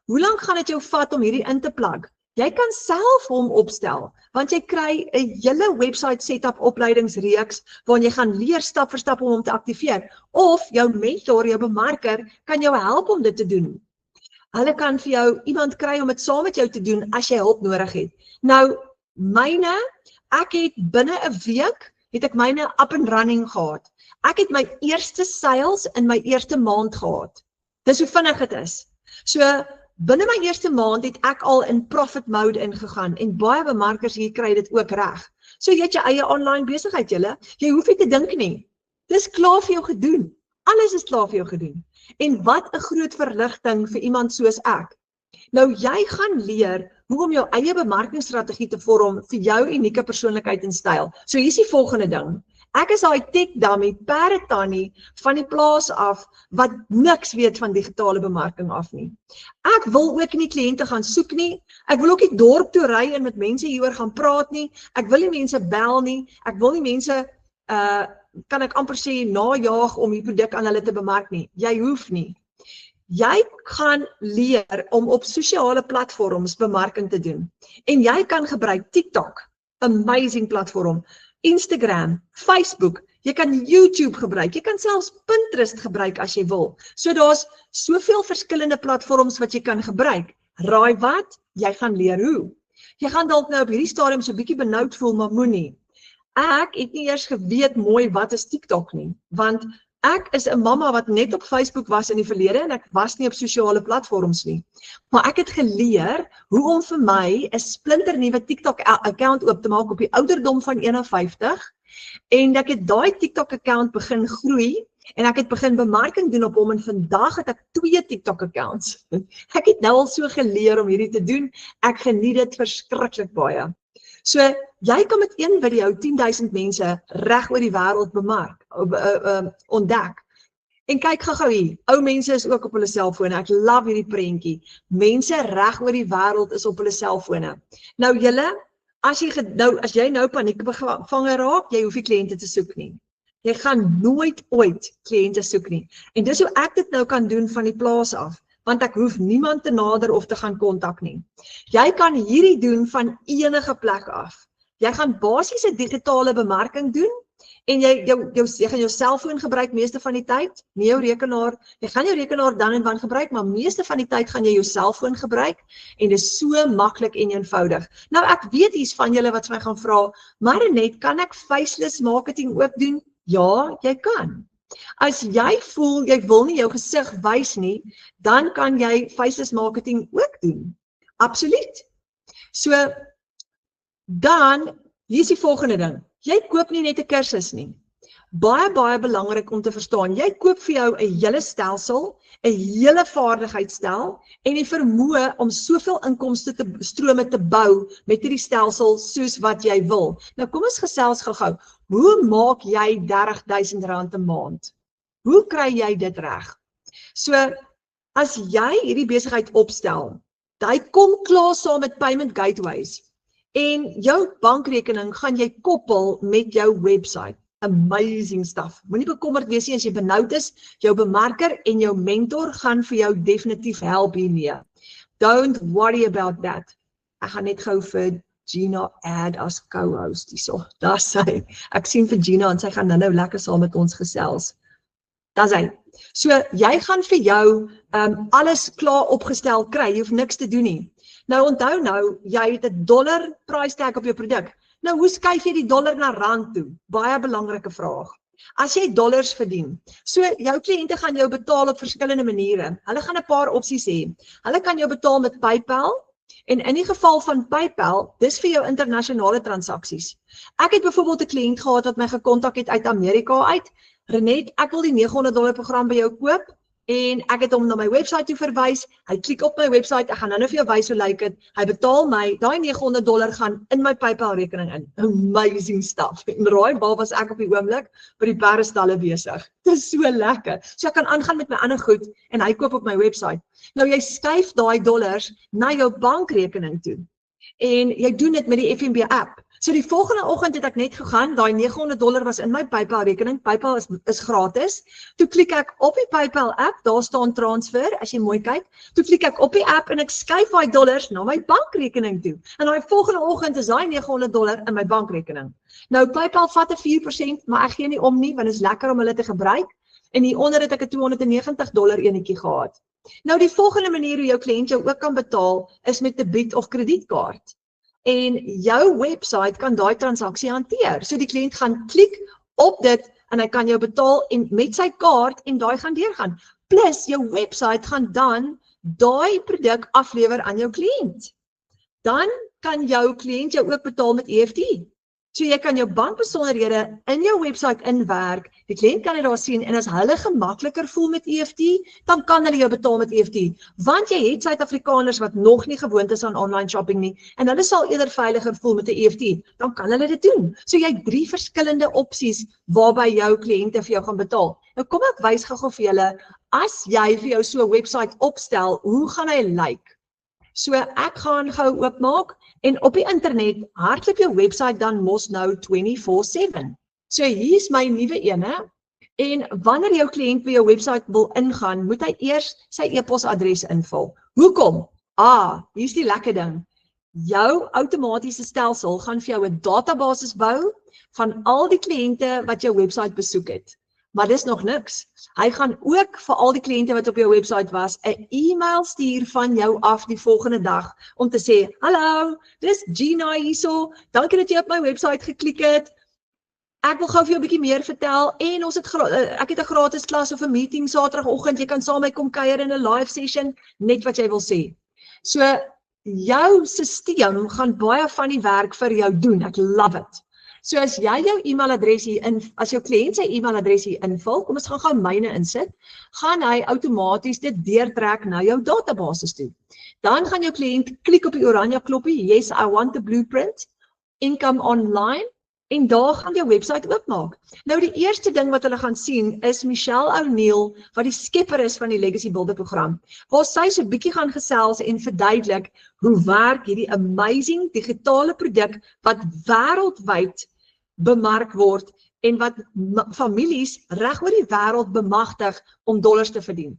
Hoe lank gaan dit jou vat om hierdie in te plug? Jy kan self hom opstel, want jy kry 'n hele website setup opleidingsreeks waarin jy gaan leer stap vir stap om hom te aktiveer. Of jou mentor, jou bemarker, kan jou help om dit te doen. Hulle kan vir jou iemand kry om dit saam met jou te doen as jy hulp nodig het. Nou, ek het binne 'n week, het ek myne up and running gehad. Ek het my eerste sales in my eerste maand gehad. Dis hoe vinnig dit is. So, binne my eerste maand het ek al in profit mode ingegaan en baie bemarkers hier kry dit ook reg. So jy het jou eie online besigheid jy hoef nie te dink nie. Dis klaar vir jou gedoen. Alles is klaar vir jou gedoen. En wat 'n groot verligting vir iemand soos ek. Nou jy gaan leer hoe om jou eie bemarkingsstrategie te vorm vir jou unieke persoonlikheid en styl. So hier is die volgende ding. Ek is daai tech dummy, perde tannie van die plaas af wat niks weet van digitale bemarking af nie. Ek wil ook nie kliënte gaan soek nie. Ek wil ook nie dorp toe ry en met mense hieroor gaan praat nie. Ek wil nie mense bel nie. Ek wil nie mense kan ek amper sê najaag om die produk aan hulle te bemark nie. Jy hoef nie. Jy gaan leer om op sosiale platforms bemarking te doen. En jy kan gebruik TikTok, amazing platform, Instagram, Facebook, jy kan YouTube gebruik, jy kan selfs Pinterest gebruik as jy wil. So daar's soveel verskillende platforms wat jy kan gebruik. Raai wat? Jy gaan leer hoe. Jy gaan dalk nou op hierdie stadium so 'n bietjie benoud voel, maar moenie. Ek het nie eers geweet mooi wat is TikTok nie, want ek is 'n mamma wat net op Facebook was in die verlede en ek was nie op sosiale platforms nie. Maar ek het geleer hoe om vir my 'n splinternuwe TikTok-account oop te maak op die ouderdom van 51 en ek het daai TikTok-account begin groei en ek het begin bemarking doen op hom en vandag het ek 2 TikTok-accounts. Ek het nou al so geleer om hierdie te doen. Ek geniet dit verskriklik baie. So, jy kan met een video 10,000 mense reg oor die wêreld bemark, ontdek. En kyk gou hier, ou mense is ook op hulle selfone. Ek love hierdie prentjie. Mense reg oor die wêreld is op hulle selfone. Nou julle, as jy nou paniekbevange raak, jy hoef nie kliënte te soek nie. Jy gaan nooit ooit kliënte soek nie. En dis hoe ek dit nou kan doen van die plaas af. Want ek hoef niemand te nader of te gaan kontak nie. Jy kan hierdie doen van enige plek af. Jy gaan basiese digitale bemarking doen en jy gaan jou selfoon gebruik meeste van die tyd, nie jou rekenaar, jy gaan jou rekenaar dan en dan gebruik, maar meeste van die tyd gaan jy jou selfoon gebruik, en dit is so maklik en eenvoudig. Nou ek weet hier's van julle wat vir my gaan vra, Marinet, kan ek faceless marketing ook doen? Ja, jy kan. As jy voel, jy wil nie jou gesig wys nie, dan kan jy faceless marketing ook doen. Absoluut. So, dan, hier is die volgende ding. Jy koop nie net 'n kursus nie. Baie belangrik om te verstaan, jy koop vir jou 'n hele stelsel, 'n hele vaardigheidsstel, en die vermoë om soveel inkomste strome te bou met hierdie stelsel soos wat jy wil. Nou kom ons gesels gou-gou. Hoe maak jy R30.000 'n maand? Hoe kry jy dit reg? So, as jy hierdie besigheid opstel, hy kom klaar saam met payment gateways, en jou bankrekening gaan jy koppel met jou website. Amazing stuff. Moenie bekommerd wees nie as jy benoud is, jou bemarker en jou mentor gaan vir jou definitief help hiermee. Don't worry about that. Ek gaan net gou vir Gina add as co-host hierso. Daar sy. Ek sien vir Gina en sy gaan nou lekker saam met ons gesels. Daar sy. So jy gaan vir jou alles klaar opgestel kry, jy hoef niks te doen nie. Nou onthou nou, jy het 'n dollar price tag op jou produk. Nou hoe skuif jy die dollar na rand toe? Baie belangrike vraag. As jy dollars verdien, so jou kliënte gaan jou betaal op verskillende maniere. Hulle gaan 'n paar opsies hê. Hulle kan jou betaal met PayPal, en in die geval van PayPal, dis vir jou internasionale transaksies. Ek het byvoorbeeld 'n kliënt gehad wat my gekontak het uit Amerika uit. Renet, ek wil die $900 program by jou koop, en ek het hom na my website toe verwys. Hy klik op my website, ek gaan nou vir jou wys hoe lyk dit. Hy betaal my, daai $900 gaan in my PayPal rekening in. Amazing stuff. En raai waar was ek op die oomblik? By die perdestalle besig. Dit is so lekker. So ek kan aangaan met my ander goed en hy koop op my website. Nou jy skuif daai dollars na jou bankrekening toe. En jy doen dit met die FNB app. So die volgende oggend het ek net gegaan, daai $900 was in my PayPal rekening. PayPal is gratis. Toe klik ek op die PayPal app, daar staan transfer, as jy mooi kyk. Toe klik ek op die app en ek skuif daai dollars na my bankrekening toe. En daai volgende oggend is daai $900 in my bankrekening. Nou PayPal vat 'n 4%, maar ek gee nie om nie, want dit is lekker om hulle te gebruik. En hieronder het ek 'n $290 enetjie gehad. Nou die volgende manier hoe jou kliënt jou ook kan betaal is met 'n debit of kredietkaart. En jou website kan daai transaksie hanteer. So die kliënt gaan klik op dit en hy kan jou betaal en met sy kaart en daai gaan deurgaan. Plus jou website gaan dan daai produk aflewer aan jou kliënt. Dan kan jou kliënt jou ook betaal met EFT. So jy kan jou bankbesonderhede in jou website inwerk, die kliënt kan dit daar sien en as hulle gemakliker voel met EFT, dan kan hulle jou betaal met EFT. Want jy het Suid-Afrikaners wat nog nie gewoond is aan online shopping nie en hulle sal eerder veiliger voel met 'n EFT, dan kan hulle dit doen. So jy het 3 verskillende opsies waarby jou kliënte vir jou gaan betaal. Nou kom ek wys gou vir julle, as jy vir jou so 'n website opstel, hoe gaan hy lyk? So ek gaan gou oopmaak en op die internet hardloop jou website dan mos nou 24/7. So hier is my nuwe ene en wanneer jou kliënt by jou website wil ingaan, moet hy eers sy e-posadres invul. Hoekom? Hier is die lekker ding. Jou outomatiese stelsel gaan vir jou 'n database bou van al die kliënte wat jou website besoek het. Maar dis nog niks. Hy gaan ook vir al die kliënte wat op jou website was 'n e-mail stuur van jou af die volgende dag om te sê, hallo, dis Gina hierso, dankie dat jy op my website geklik het. Ek wil gou vir jou 'n bietjie meer vertel en ek het 'n gratis klas of 'n meeting Saterdagoggend, jy kan saam met my kom kuier in 'n live session, net wat jy wil sê. So jou stelsel gaan baie van die werk vir jou doen. Ek love it. So as jy jou e-mailadres hier as jou kliënt sy e-mailadres hier invul, kom ons gaan gou myne insit, gaan hy outomaties dit deurtrek na jou databasis toe. Dan gaan jou kliënt klik op die oranje knoppie, yes, I want the blueprint, income online, en daar gaan jou website oopmaak. Nou die eerste ding wat hulle gaan sien is Michelle O'Neil, wat die skepper is van die Legacy Builder program, waar sy so 'n bietjie gaan gesels en verduidelik hoe werk hierdie amazing digitale produk wat wêreldwyd bemark word en wat families reg oor die wêreld bemagtig om dollars te verdien.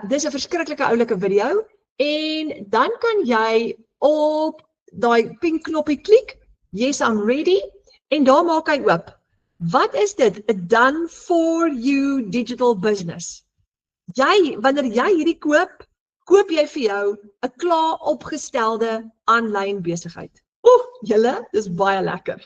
Dis 'n verskriklike oulike video en dan kan jy op daai pink knoppie klik, yes I'm ready, en daar maak hy oop. Wat is dit? A done for you digital business. Wanneer jy hierdie koop jy vir jou 'n klaar opgestelde aanlyn besigheid. Julle, dis baie lekker.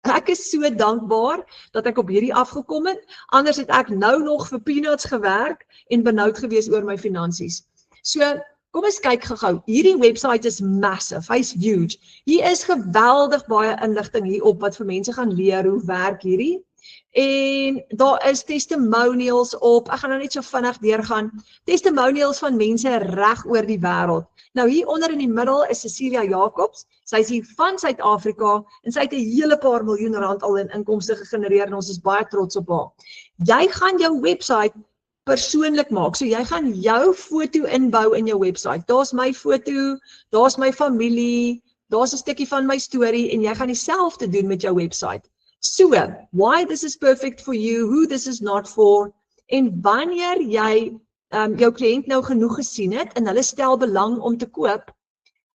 Ek is so dankbaar dat ek op hierdie afgekom het. Anders het ek nou nog vir peanuts gewerk en benoud gewees oor my finansies. So, kom ons kyk gou-gou. Hierdie website is massive, hy's huge. Hier is geweldig baie inligting hierop wat vir mense gaan leer hoe werk hierdie. En daar is testimonials op, ek gaan nou net so vinnig deurgaan, testimonials van mense reg oor die wêreld. Nou hier onder in die middel is Cecilia Jacobs, sy is hier van Suid-Afrika en sy het 'n hele paar miljoen rand al in inkomste gegenereer en ons is baie trots op haar. Jy gaan jou website persoonlik maak, so jy gaan jou foto inbou in jou website. Daar's my foto, daar's my familie, daar's 'n stukkie van my storie en jy gaan dieselfde doen met jou website. So, why this is perfect for you, who this is not for, en wanneer jy jou kliënt nou genoeg gesien het en hulle stel belang om te koop,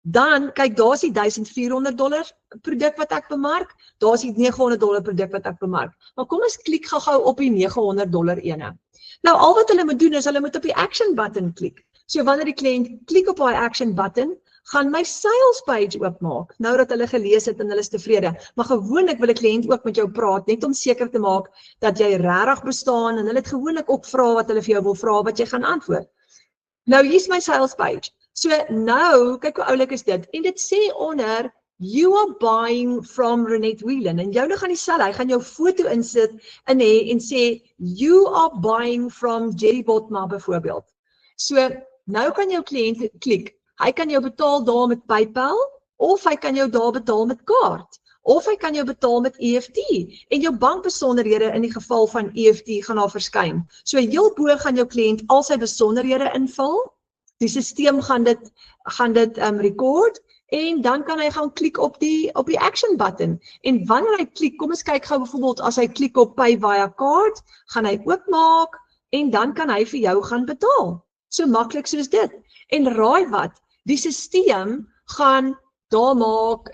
dan, kyk, daar's die $1,400 produk wat ek bemark, daar's die $900 produk wat ek bemark. Maar kom ons klik gou op die $900 ene. Nou, al wat hulle moet doen is, hulle moet op die action button klik. So, wanneer die kliënt klik op die action button, gaan my sales page oopmaak, nou dat hulle gelees het en hulle is tevrede. Maar gewoonlik wil 'n kliënt ook met jou praat, net om seker te maak dat jy regtig bestaan en hulle het gewoonlik ook vrae wat hulle vir jou wil vra wat jy gaan antwoord. Nou hier's my sales page. So nou, kyk hoe oulik is dit. En dit sê onder, you are buying from Renette Whelan. En jou nou gaan dieselfde, hy gaan jou foto insit in hê en sê, you are buying from Jerry Botma byvoorbeeld. So nou kan jou kliënt klik. Hy kan jou betaal daar met PayPal, of hy kan jou daar betaal met kaart, of hy kan jou betaal met EFT, en jou bankbesonderhede in die geval van EFT gaan daar verskyn. So heel bo gaan jou kliënt al sy besonderhede invul, die stelsel gaan dit record, en dan kan hy gaan klik op die action button. En wanneer hy klik, kom ons kyk gou byvoorbeeld as hy klik op Pay via kaart, gaan hy oopmaak, en dan kan hy vir jou gaan betaal. So maklik soos dit. En raai wat? Die stelsel gaan daar maak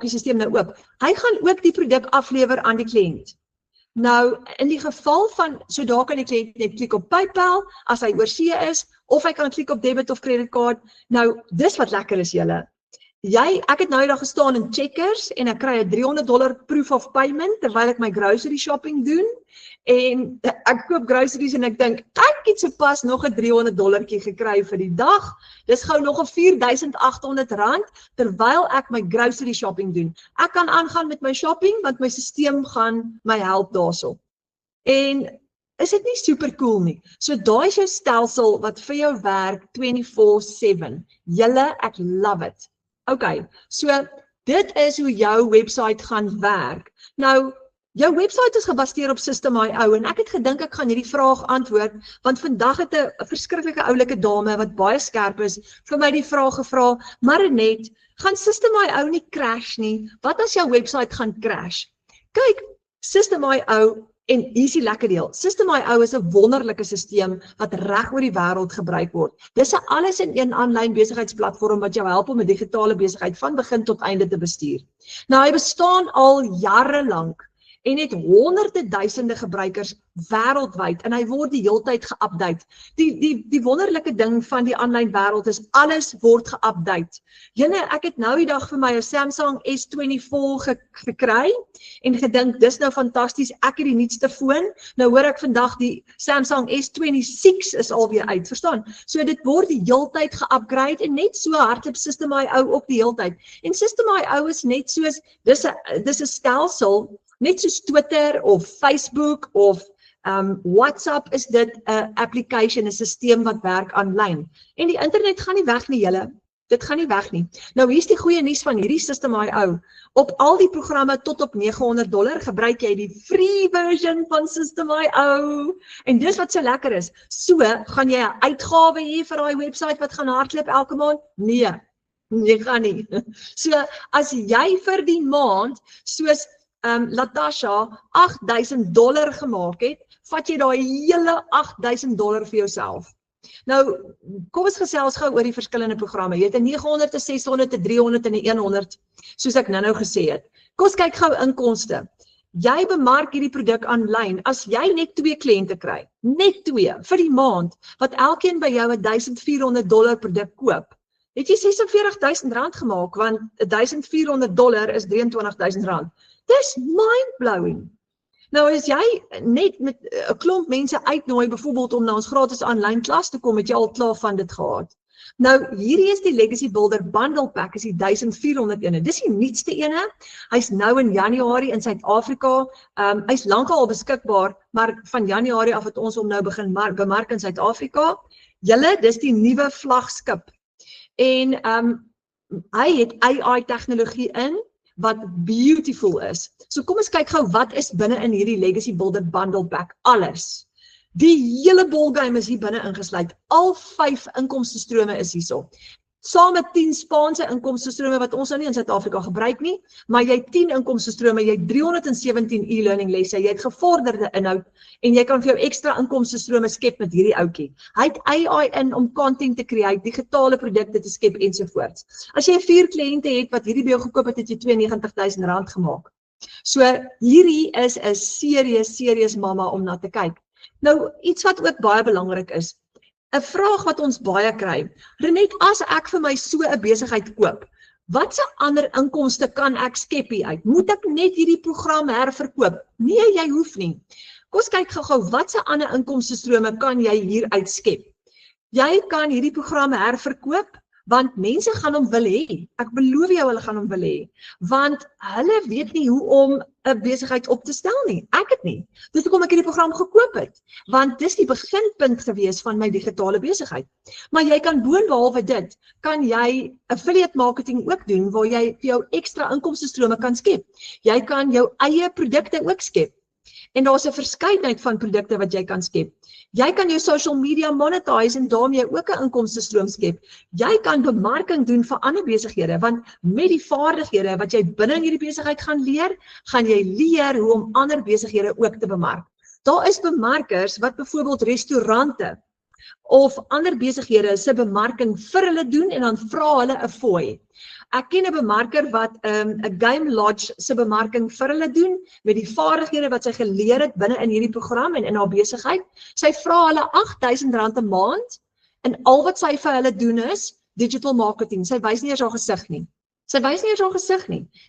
die stelsel nou oop. Hy gaan ook die produk aflewer aan die kliënt. Nou, in die geval van, so daar kan die kliënt net klik op PayPal, as hy oorsee is, of hy kan klik op debit of creditcard. Nou, dis wat lekker is julle. Ek het nou eendag gestaan in Checkers, en ek kry 'n $300 proof of payment, terwyl ek my grocery shopping doen, en ek koop groceries en ek dink, ek het sopas nog 'n $300 gekry vir die dag, dis gou nog 'n R4,800, terwyl ek my grocery shopping doen. Ek kan aangaan met my shopping, want my stelsel gaan my help daarso. En is dit nie super cool nie? So daai is jou stelsel wat vir jou werk 24/7. Julle, ek love it. Okay, so dit is hoe jou website gaan werk. Nou, jou website is gebaseer op System.io en ek het gedink ek gaan hierdie vraag antwoord, want vandag het 'n verskriklike oulike dame wat baie skerp is vir my die vraag gevra, maar Renette, gaan System.io nie crash nie? Wat as jou website gaan crash? Kyk, System.io, en hier is die lekker deel, System.io is 'n wonderlike stelsel wat reg oor die wêreld gebruik word. Dis 'n alles-in-een aanlyn besigheidsplatform wat jou help om 'n digitale besigheid van begin tot einde te bestuur. Nou, hy bestaan al jare lank en het honderde duisende gebruikers wêreldwyd en hy word die heeltyd geupdate. Die wonderlike ding van die aanlyn wêreld is alles word geupdate. Julle, ek het nou die dag vir my 'n Samsung S24 gekry en gedink dis nou fantasties, ek het die nuutste foon. Nou hoor ek vandag die Samsung S26 is alweer uit, verstaan? So dit word die heeltyd geupgrade en net so hardloop System.io ook die heeltyd. En System.io is net soos dis 'n stelsel, net soos Twitter of Facebook of WhatsApp is dit 'n application, 'n stelsel wat werk aanlyn. En die internet gaan nie weg nie, julle. Dit gaan nie weg nie. Nou hier's die goeie nuus van hierdie System.io. Op al die programme tot op $900 gebruik jy die free version van System.io. En dis wat so lekker is. So, gaan jy 'n uitgawe hê vir daai website wat gaan hardloop elke maand? Nee, jy gaan nie. So, as jy vir die maand, soos Latasha $8,000 gemaak het, vat jy daai hele $8,000 vir jouself. Nou, kom ons gesels gou oor die verskillende programme. Jy het 'n 900, 'n 600, 'n 300 en 'n 100, soos ek nou gesê het. Kom ons kyk gou inkomste. Jy bemark hierdie produk aanlyn. As jy net 2 kliënte kry, net 2 vir die maand, wat elkeen by jou $1,400 produk koop, het jy R46,000 gemaak, want $1,400 is R23,000. Dis mind-blowing. Nou as jy net met 'n klomp mense uitnooi, byvoorbeeld om na ons gratis aanlyn klas te kom, het jy al klaar van dit gehad. Nou, hierdie is die Legacy Builder Bundle Pack, is die 1400 ene. Dis die nuutste ene. Hy's nou in Januarie in Suid-Afrika. Hy's lankal al beskikbaar, maar van Januarie af het ons hom nou begin bemark in Suid-Afrika. Julle, dis die nuwe vlaggenskap. En hy het AI tegnologie in wat beautiful is. So kom ons kyk gou wat is binne in hierdie Legacy Builder Bundle Pack. Alles. Die hele ballgame is hier binne ingesluit. Al 5 inkomstestrome is hierso. Saam met 10 Spaanse inkomstestrome wat ons nou nie in Suid-Afrika gebruik nie, maar jy het 10 inkomstestrome, jy het 317 e-learning lesse, jy het gevorderde inhoud en jy kan vir jou ekstra inkomstestrome skep met hierdie ouetjie. Hy het AI in om content te create, digitale produkte te skep ensovoorts. As jy 4 kliënte het wat hierdie by jou gekoop het, het jy R92,000 gemaak. So hierdie is 'n serious mamma om na te kyk. Nou, iets wat ook baie belangrik is, 'n vraag wat ons baie kry, Renet, as ek vir my so 'n besigheid koop, watse ander inkomste kan ek skep hier uit? Moet ek net hierdie program herverkoop? Nee, jy hoef nie. Kom ons kyk gou-gou, watse ander inkomstestrome kan jy hier uitskep? Jy kan hierdie program herverkoop, want mense gaan hom wil hê. Ek beloof jou, hulle gaan hom wil hê. Want hulle weet nie hoe om 'n besigheid op te stel nie. Ek het nie. Dis hoekom ek hierdie program gekoop het. Want dis die beginpunt gewees van my digitale besigheid. Maar jy kan boonbehalwe dit, kan jy affiliate marketing ook doen, waar jy vir jou ekstra inkomstestrome kan skep. Jy kan jou eie produkte ook skep. En daar's 'n verskeidenheid van produkte wat jy kan skep. Jy kan jou social media monetize en daarmee ook 'n inkomstestroom skep. Jy kan bemarking doen vir ander besighede, want met die vaardighede wat jy binne in hierdie besigheid gaan jy leer hoe om ander besighede ook te bemark. Daar is bemarkers wat byvoorbeeld restaurante of ander besighede se bemarking vir hulle doen en dan vra hulle 'n fooi. Ek ken 'n bemarker wat 'n game lodge se bemarking vir hulle doen met die vaardighede wat sy geleer het binne in hierdie program en in haar besigheid. Sy vra hulle R8,000 'n maand en al wat sy vir hulle doen is digital marketing. Sy wys nie eers haar gesig nie.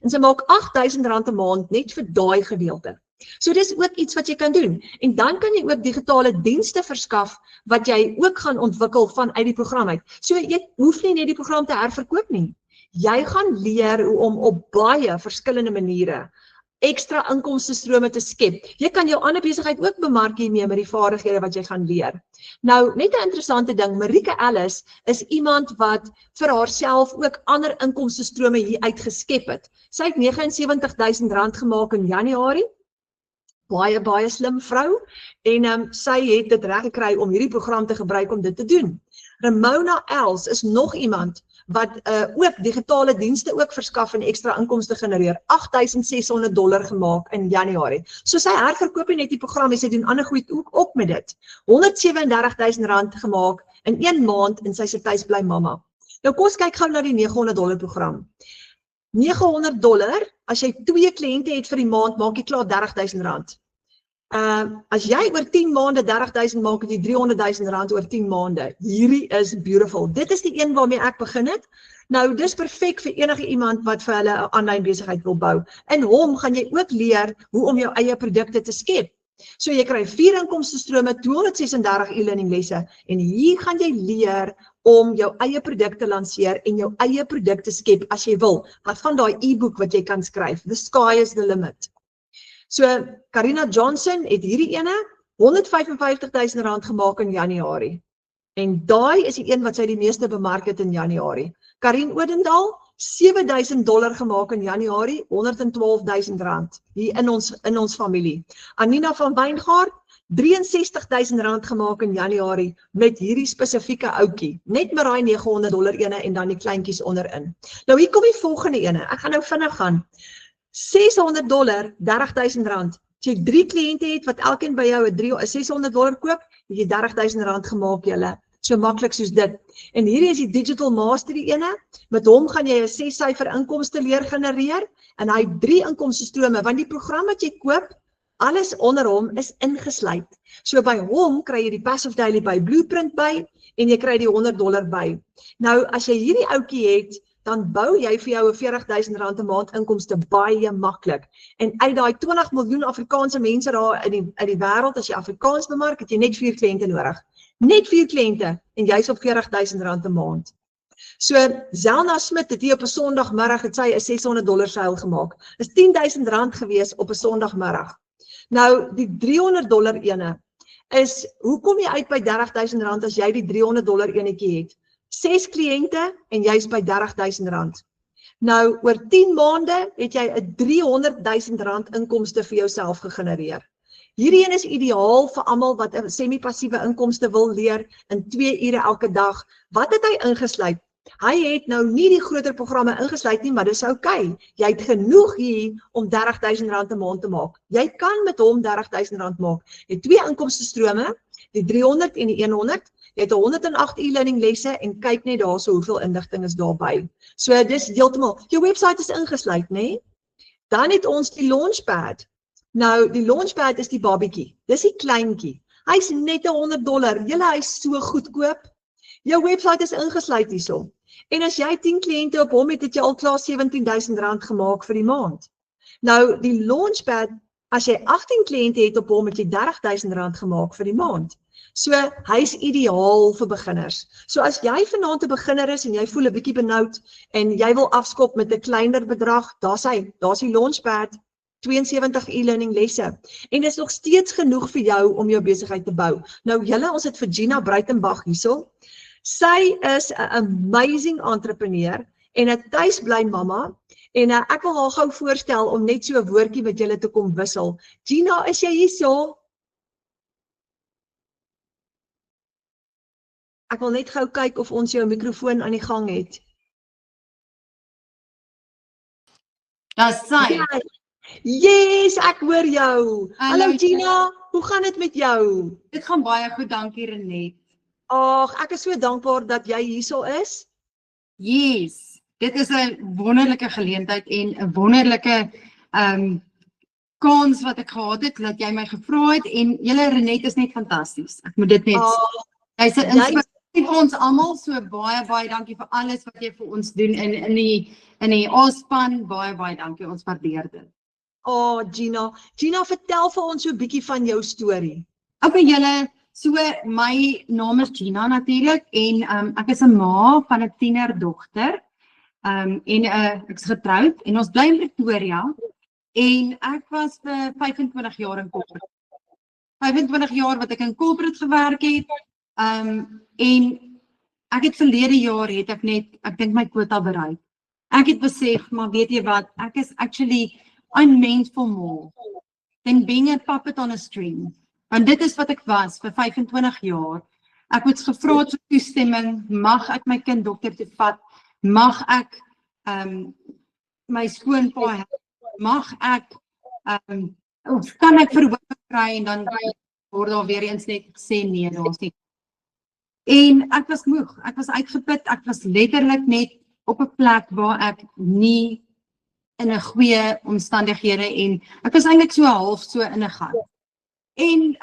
En sy maak R8,000 'n maand net vir daai gedeelte. So dis ook iets wat jy kan doen. En dan kan jy ook digitale dienste verskaf wat jy ook gaan ontwikkel vanuit die program uit. So jy hoef nie net die program te herverkoop nie. Jy gaan leer hoe om op baie verskillende maniere ekstra inkomstestrome te skep. Jy kan jou ander besigheid ook bemark hiermee met die vaardighede wat jy gaan leer. Nou, net 'n interessante ding, Marika Ellis is iemand wat vir haarself ook ander inkomstestrome hier uitgeskep het. Sy het R79,000 gemaak in Januarie. Baie slim vrou en sy het dit reg gekry om hierdie program te gebruik om dit te doen. Ramona Els is nog iemand wat ook digitale dienste ook verskaf en ekstra inkomste genereer. $8,600 gemaak in Januarie. So sy herverkoop net die program en sy doen ander goed ook met dit. R137,000 gemaak in 1 maand en sy se tuis bly mamma. Nou kom ons kyk gou na die $900 program. $900, as jy 2 kliënte het vir die maand, maak jy klaar R30,000. As jy oor 10 maande 30,000 maak, het jy R300,000 oor 10 maande. Hierdie is beautiful. Dit is die een waarmee ek begin het. Nou, dis perfek vir enige iemand wat vir hulle 'n aanlyn besigheid wil bou. In hom gaan jy ook leer hoe om jou eie produkte te skep. So jy kry 4 inkomstestrome, 236 e-learning lesse en hier gaan jy leer om jou eie produkte lanseer en jou eie produkte skep as jy wil. Wat van daai e-book wat jy kan skryf? The sky is the limit. So, Karina Johnson het hierdie ene R155,000 gemaak in Januarie. En daai is die een wat sy die meeste bemark het in Januarie. Karin Odendaal, $7,000 gemaak in Januarie, R112,000 hier in ons familie. Anina van Wyngaard, R63,000 gemaak in Januarie met hierdie spesifieke ouetjie. Net met daai $900 ene en dan die kleintjies onderin. Nou hier kom die volgende ene. Ek gaan nou vinnig gaan. $600, R30,000. As jy 3 kliënte het wat elkeen by jou $600 koop, het jy R30,000 gemaak julle So maklik soos dit. En hierdie is die Digital Mastery ene. Met hom gaan jy 'n 6-syfer inkomste leer genereer en hy het 3 inkomste strome want die program wat jy koop, alles onder hom is ingesluit. So by hom kry jy die Passive Daily by Blueprint by en jy kry die $100 by. Nou as jy hierdie ouetjie het, dan bou jy vir jou 'n R40,000 'n maand inkomste baie maklik. En uit daai 20 miljoen Afrikaanse mense daar in die wêreld, as jy Afrikaans bemark, het jy net 4 kliënte nodig. Net 4 kliënte en jy's op R40,000 'n maand. So Zelna Smit het hier op 'n Sondagmiddag het sy 'n $600 seil gemaak. Is R10,000 gewees op 'n Sondagmiddag. Nou die $300 ene is hoe kom jy uit by R30,000 as jy die $300 enetjie het? 6 kliënte en jy's by R30,000. Nou oor 10 maande het jy 'n R300,000 inkomste vir jouself gegenereer. Hierdie een is ideaal vir almal wat 'n semi-passiewe inkomste wil leer in 2 ure elke dag. Wat het hy ingesluit? Hy het nou nie die groter programme ingesluit nie, maar dis okay. Jy het genoeg hier om R30,000 'n maand te maak. Jy kan met hom R30,000 maak. Jy het 2 inkomste strome, die 300 en die 100. Jy het 108 e-learning lesse en kyk net daarso hoeveel inligting is daarby. So dis heeltemal. Jou webwerf is ingesluit, nê? Dan het ons die Launchpad. Nou die Launchpad is die babietjie. Dis die kleintjie. Hy's net $100. Julle hy's so goedkoop. Jou webwerf is ingesluit hierso. En as jy 10 kliënte op hom het jy al klaar R17,000 gemaak vir die maand. Nou die Launchpad, as jy 18 kliënte het op hom het jy R30,000 gemaak vir die maand. So hy's ideaal vir beginners. So as jy vanaand 'n beginner is en jy voel 'n bietjie benoud en jy wil afskop met 'n kleiner bedrag, daar's die Launchpad, 72 e-learning lesse. En dis nog steeds genoeg vir jou om jou besigheid te bou. Nou julle, ons het vir Gina Breitenbach hierso. Sy is 'n amazing entrepreneur en 'n tuisbly mamma en ek wil haar gou voorstel om net so 'n woordjie met julle te kom wissel. Gina, is jy hierso? Ek wil net gou kyk of ons jou mikrofoon aan die gang het. Dis sy. Yes, ek hoor jou. Hallo Gina, hoe gaan dit met jou? Dit gaan baie goed, dankie Renet. Ag, ek is so dankbaar dat jy hierso is. Yes, dit is 'n wonderlike geleentheid en 'n wonderlike kans wat ek gehad het dat jy my gevra het en julle Renet is net fantasties. Ek moet dit net sê. Jy's 'n inspirasie vir ons almal, so baie dankie vir alles wat jy vir ons doen in die Ospan. Baie dankie, ons waardeer dit. Gina, vertel vir ons so 'n bietjie van jou storie. Okay julle, so my naam is Gina natuurlik en ek is 'n ma van 'n tienerdogter en ek is getroud en ons bly in Pretoria en ek was vir 25 jaar in corporate. 25 jaar wat ek in corporate gewerk het en ek het verlede jaar het ek dink my quota bereik. Ek het besef, maar weet jy wat, ek is actually I'm meant for more than being a puppet on a string. Want dit is wat ek was vir 25 jaar. Ek het gevra vir toestemming, mag ek my kind dokter toe vat, mag ek my skoonpa help, mag ek of kan ek verhoog kry en dan word daar weer eens net gesê nee, daar's nie. En ek was moeg, ek was uitgeput, ek was letterlik net op 'n plek waar ek nie in 'n goeie omstandighede en ek was eintlik so half so in 'n gat. En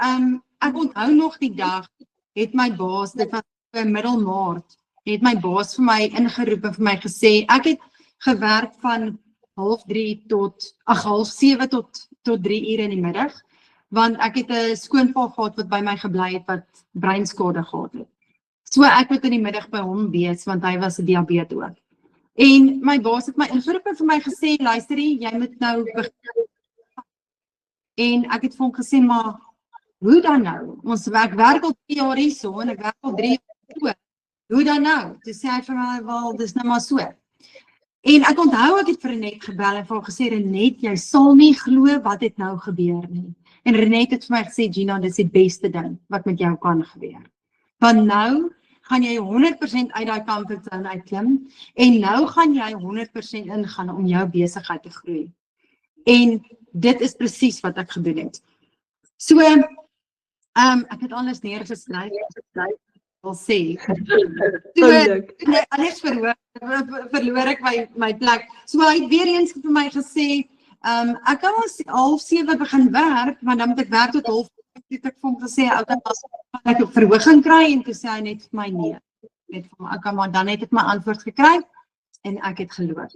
ek onthou nog die dag het my baas, dit was in Middelmaart, het my baas vir my ingeroep en vir my gesê, ek het gewerk van 6:30 tot 3 uur in die middag, want ek het 'n skoonpa gehad wat by my gebly het wat breinskade gehad het. So ek moet in die middag by hom wees want hy was 'n diabetes ook. En my baas het my ingeroep en vir my gesê, luisterie, jy moet nou begin. En ek het vir hom gesê, maar hoe dan nou? Ek werk al 3 jaar hierso en ek werk al 3 jaar so. Hoe dan nou? Toe sê hy vir my, wel, dis nou maar so. En ek onthou ek het vir Renet gebel en vir hom gesê, Renet, jy sal nie glo wat het nou gebeur nie. En Renet het vir my gesê, Gina, dis die beste ding wat met jou kan gebeur. Want nou gaan jy 100% uit daai comfortzone uitklim en nou gaan jy 100% ingaan om jou besigheid te groei. En dit is presies wat ek gedoen het. So, ek het alles neergeskryf, wil sê. Oulik. Anders verloor ek my plek. So hy het weer eens vir my gesê, ek kan ons 6:30 begin werk, want dan moet ek werk tot 7:30. Toe het ek vir hom gesê, okay, kan ek 'n verhoging kry, en toe sê hy net vir my nee. Net vir my, okay, maar dan het ek my antwoord gekry, en ek het geloop.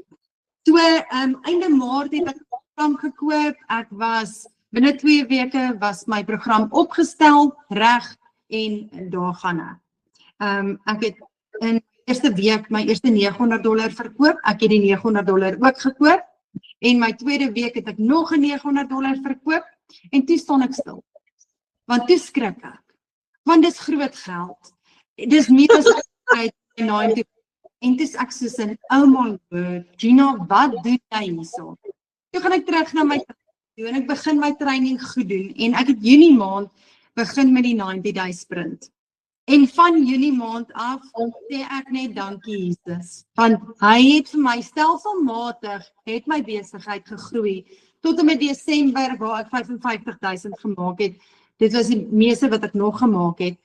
So, einde Maart het ek 'n program gekoop, ek was, binne 2 weke was my program opgestel, reg, en daar gaan ek. Ek het in die eerste week my eerste $900 verkoop, ek het die $900 ook gekoop, en my tweede week het ek nog 'n $900 verkoop, en toe staan ek stil. Want toe skrik ek, want dis groot geld, dis meer as uit 90, en toe is ek soos in, oh my word, Gina, wat doen jy hierso? Toe gaan ek terug na my training, en ek begin my training goed doen, en ek het Junie maand begin met die 90 dae sprint. En van Junie maand af, sê ek net dankie Jesus, want hy het vir my stelselmatig, het my besigheid gegroei, tot en met Desember, waar ek 55,000 gemaak het. Dit was die meeste wat ek nog gemaak het.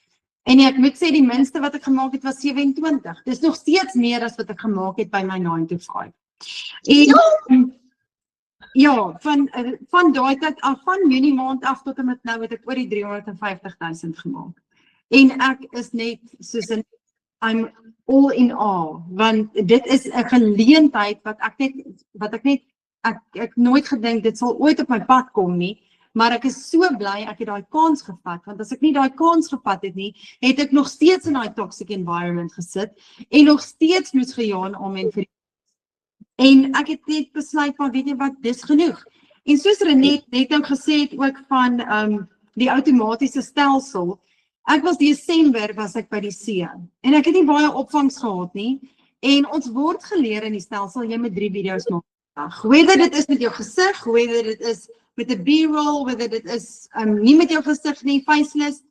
En ek moet sê, die minste wat ek gemaak het was 27. Dis nog steeds meer as wat ek gemaak het by my 9 to 5. En ja, van daai tyd af, van Junie maand af tot en met nou, het ek oor die 350,000 gemaak. En ek is net soos in, I'm all in awe, want dit is 'n geleentheid wat ek nooit gedink dit sal ooit op my pad kom nie, maar ek is so bly ek het daai kans gevat, want as ek nie daai kans gevat het nie, het ek nog steeds in daai toxic environment gesit, en nog steeds moes gejaan om en vir. En ek het net besluit van, weet jy wat, dis genoeg. En soos Renet net nou gesê het ook van die outomatiese stelsel, ek was Desember was ek by die see, en ek het nie baie opvangs gehad nie, en ons word geleer in die stelsel, jy moet 3 video's maak per dag, whether dit is met jou gesig, whether dit is met 'n B-roll, whether dit is nie met jou gesig nie, faceless,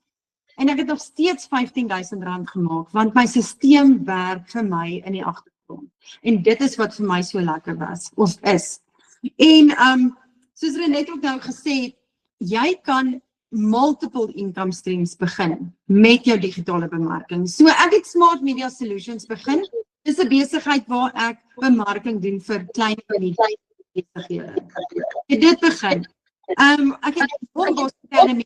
en ek het nog steeds R15,000 gemaak, want my stelsel werk vir my in die agtergrond, en dit is wat vir my so lekker was, of is. En soos Renet ook nou gesê het, jy kan multiple income streams begin met jou digitale bemarking. So ek het Smart Media Solutions begin. Dis 'n besigheid waar ek bemarking doen vir klein besighede. Het dit begin. Ek het Bombos Academy.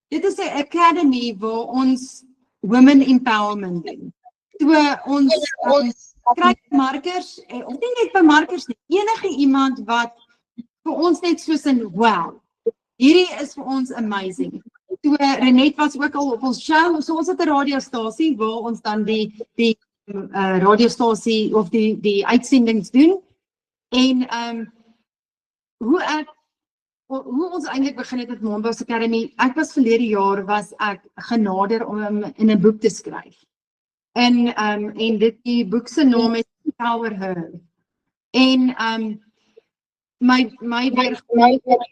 Dit is 'n academy waar ons women empowerment doen. So ons kry markers, of nie net bemarkers nie, enige iemand wat vir ons net soos in, wow, hierdie is vir ons amazing. So Renet was ook al op ons show, so ons het 'n radiostasie waar ons dan die radiostasie of die uitsendings doen. En hoe ons eintlik begin het met Bombos Academy, ek was verlede jaar was ek genader om in 'n boek te skryf. En die boek se naam is Empower Her. En my werk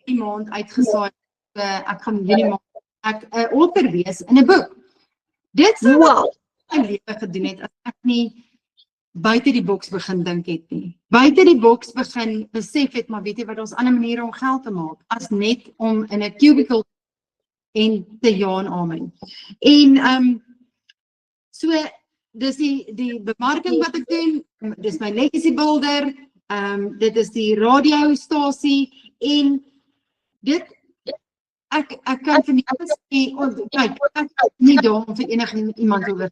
die maand uitgesaai, ek gaan hierdie maand ek 'n author wees in 'n boek. Dit sou wat my lewe gedoen het as ek nie buite die boks begin dink het nie. Buite die boks begin besef het, maar weet jy wat, ons ander maniere om geld te maak, as net om in 'n cubicle en te ja en amen. En so, dis die bemarking wat ek doen, dis my legacy builder, dit is die radiostasie, en dit, ek kan vir niemand sê, kyk, ek is nie daar om vir enige iemand oor.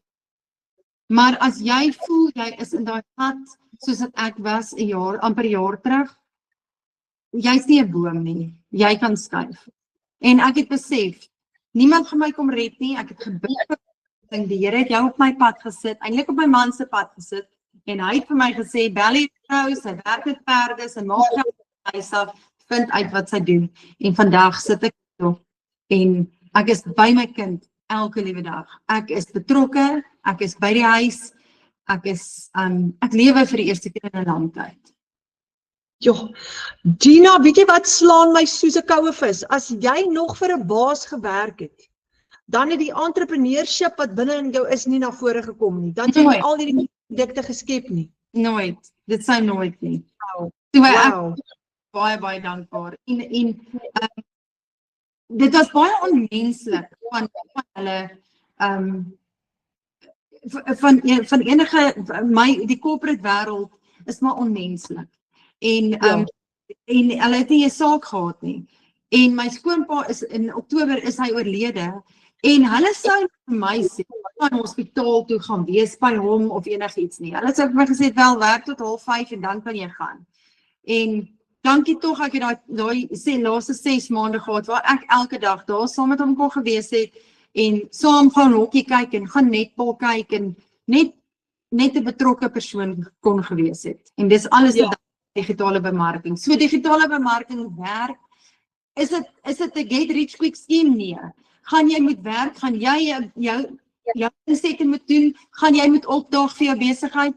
Maar as jy voel, jy is in daai pad, soos dat ek was 'n jaar, amper 'n jaar terug, jy is nie 'n boom nie, jy kan skuif. En ek het besef, niemand gaan my kom red nie, ek het gebid, die Here het jou op my pad gesit, eintlik op my man se pad gesit, en hy het vir my gesê, bel die vrou, sy werk met perde, sy maak geld by huis af, vind uit wat sy doen, en vandag sit ek so, en ek is by my kind, elke liewe dag, ek is betrokke, ek is by die huis, ek lewe vir die eerste keer in 'n lang tyd. Jo, Gina, weet jy wat slaan my soos 'n koue vis? As jy nog vir 'n baas gewerk het, dan het die entrepreneurship wat binne in jou is nie na vore gekom nie. Dan het jy al hierdie produkte geskep nie. Nooit, dit sou nooit nie. Wow. So ek baie dankbaar. En dit was baie onmenslik van hulle van enige, die corporate wêreld is maar onmenslik. En, Ja. en hulle het nie 'n saak gehad nie. En my skoonpa in Oktober is hy oorlede. En hulle sou vir my sê, van hospitaal toe gaan wees by hom of enigiets nie. Hulle sou vir my gesê, wel werk tot 05:30 en dan kan jy gaan. En dankie tog, ek het daai laaste 6 maande gehad, waar ek elke dag daar saam met hom kon gewees het, en saam gaan hokkie kyk, en gaan netbal kyk, en net 'n betrokke persoon kon gewees het. En dis alles Ja. digitale bemarking. So digitale bemarking werk, is dit 'n get rich quick scheme? Nee. Gaan jy moet werk, gaan jy jou insetting moet doen, gaan jy moet opdaag vir jou besigheid?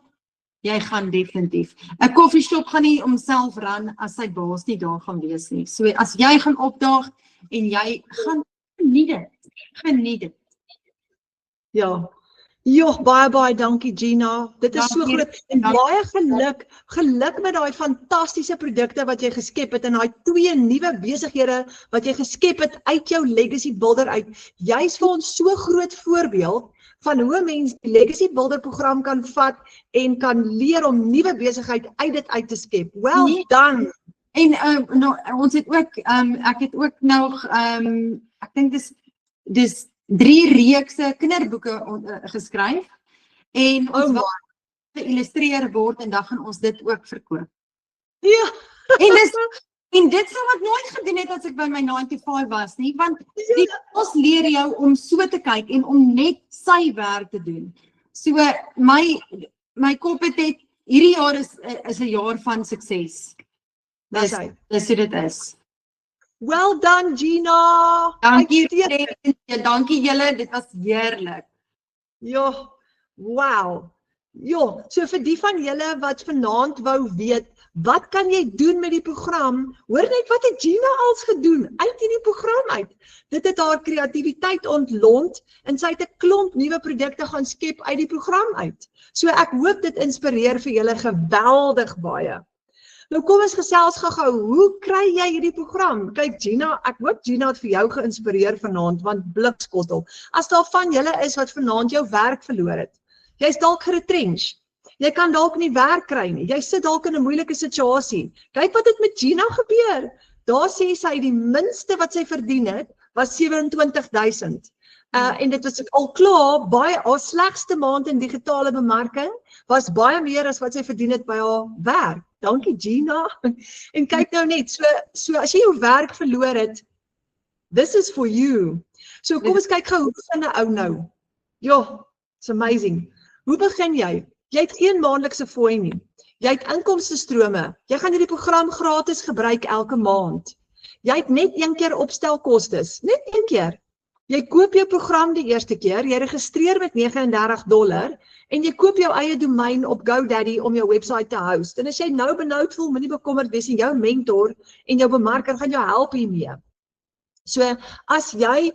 Jy gaan definitief. 'n Koffieshop gaan nie homself run as sy baas nie daar gaan wees nie. So as jy gaan opdaag en jy gaan geniet dit. Ja. Joh, baie dankie Gina. Dit is so Dankie. groot en baie geluk met daai fantastiese produkte wat jy geskep het en daai 2 nuwe besighede wat jy geskep het uit jou legacy builder uit. Jy's vir ons so groot voorbeeld van hoe 'n mens die legacy builder program kan vat en kan leer om nuwe besigheid uit dit uit te skep. Well Nee. done. En ons het ook, ek het ook nog, ek dink dis 3 reekse kinderboeke geskryf, en ons wil geïllustreer word, en dan gaan ons dit ook verkoop. Ja. En dit sou ek nooit gedoen het as ek by my 9-to-5 was nie, want ons leer jou om so te kyk en om net sy werk te doen. So my kop het hierdie jaar is 'n jaar van sukses. Dis hoe dit is. Well done Gina. Dankie, Uitstekend. dankie julle, dit was heerlik. Ja, wow. Ja, so vir die van julle wat vanaand wou weet, wat kan jy doen met die program? Hoor net wat het Gina als gedoen uit hierdie program uit. Dit het haar kreatiwiteit ontlont en sy het 'n klomp nuwe produkte gaan skep uit die program uit. So ek hoop dit inspireer vir julle geweldig baie. Nou kom ons gesels gou-gou, hoe kry jy hierdie program? Kyk Gina, ek hoop Gina het vir jou geïnspireer vanaand, want blikskottel. As daar van julle is wat vanaand jou werk verloor het, jy's dalk geretrench, jy kan dalk nie werk kry nie, jy sit dalk in 'n moeilike situasie. Kyk wat het met Gina gebeur. Daar sê sy die minste wat sy verdien het, was 27,000. En dit was al klaar, haar slegste maand in digitale bemarking, was baie meer as wat sy verdien het by haar werk. Dankie Gina. En kyk nou net, so as jy jou werk verloor het, this is for you. So kom ons kyk gou, hoe begin 'n ou nou? Ja, it's amazing. Hoe begin jy? Jy het geen maandelikse fooi nie. Jy het inkomstestrome. Jy gaan hierdie program gratis gebruik elke maand. Jy het net 1 keer opstelkostes, net 1 keer. Jy koop jou program die eerste keer, jy registreer met $39 en jy koop jou eie domein op GoDaddy om jou website te host. En as jy nou benoud voel, moenie bekommerd wees en jou mentor en jou bemarker gaan jou help hiermee. So as jy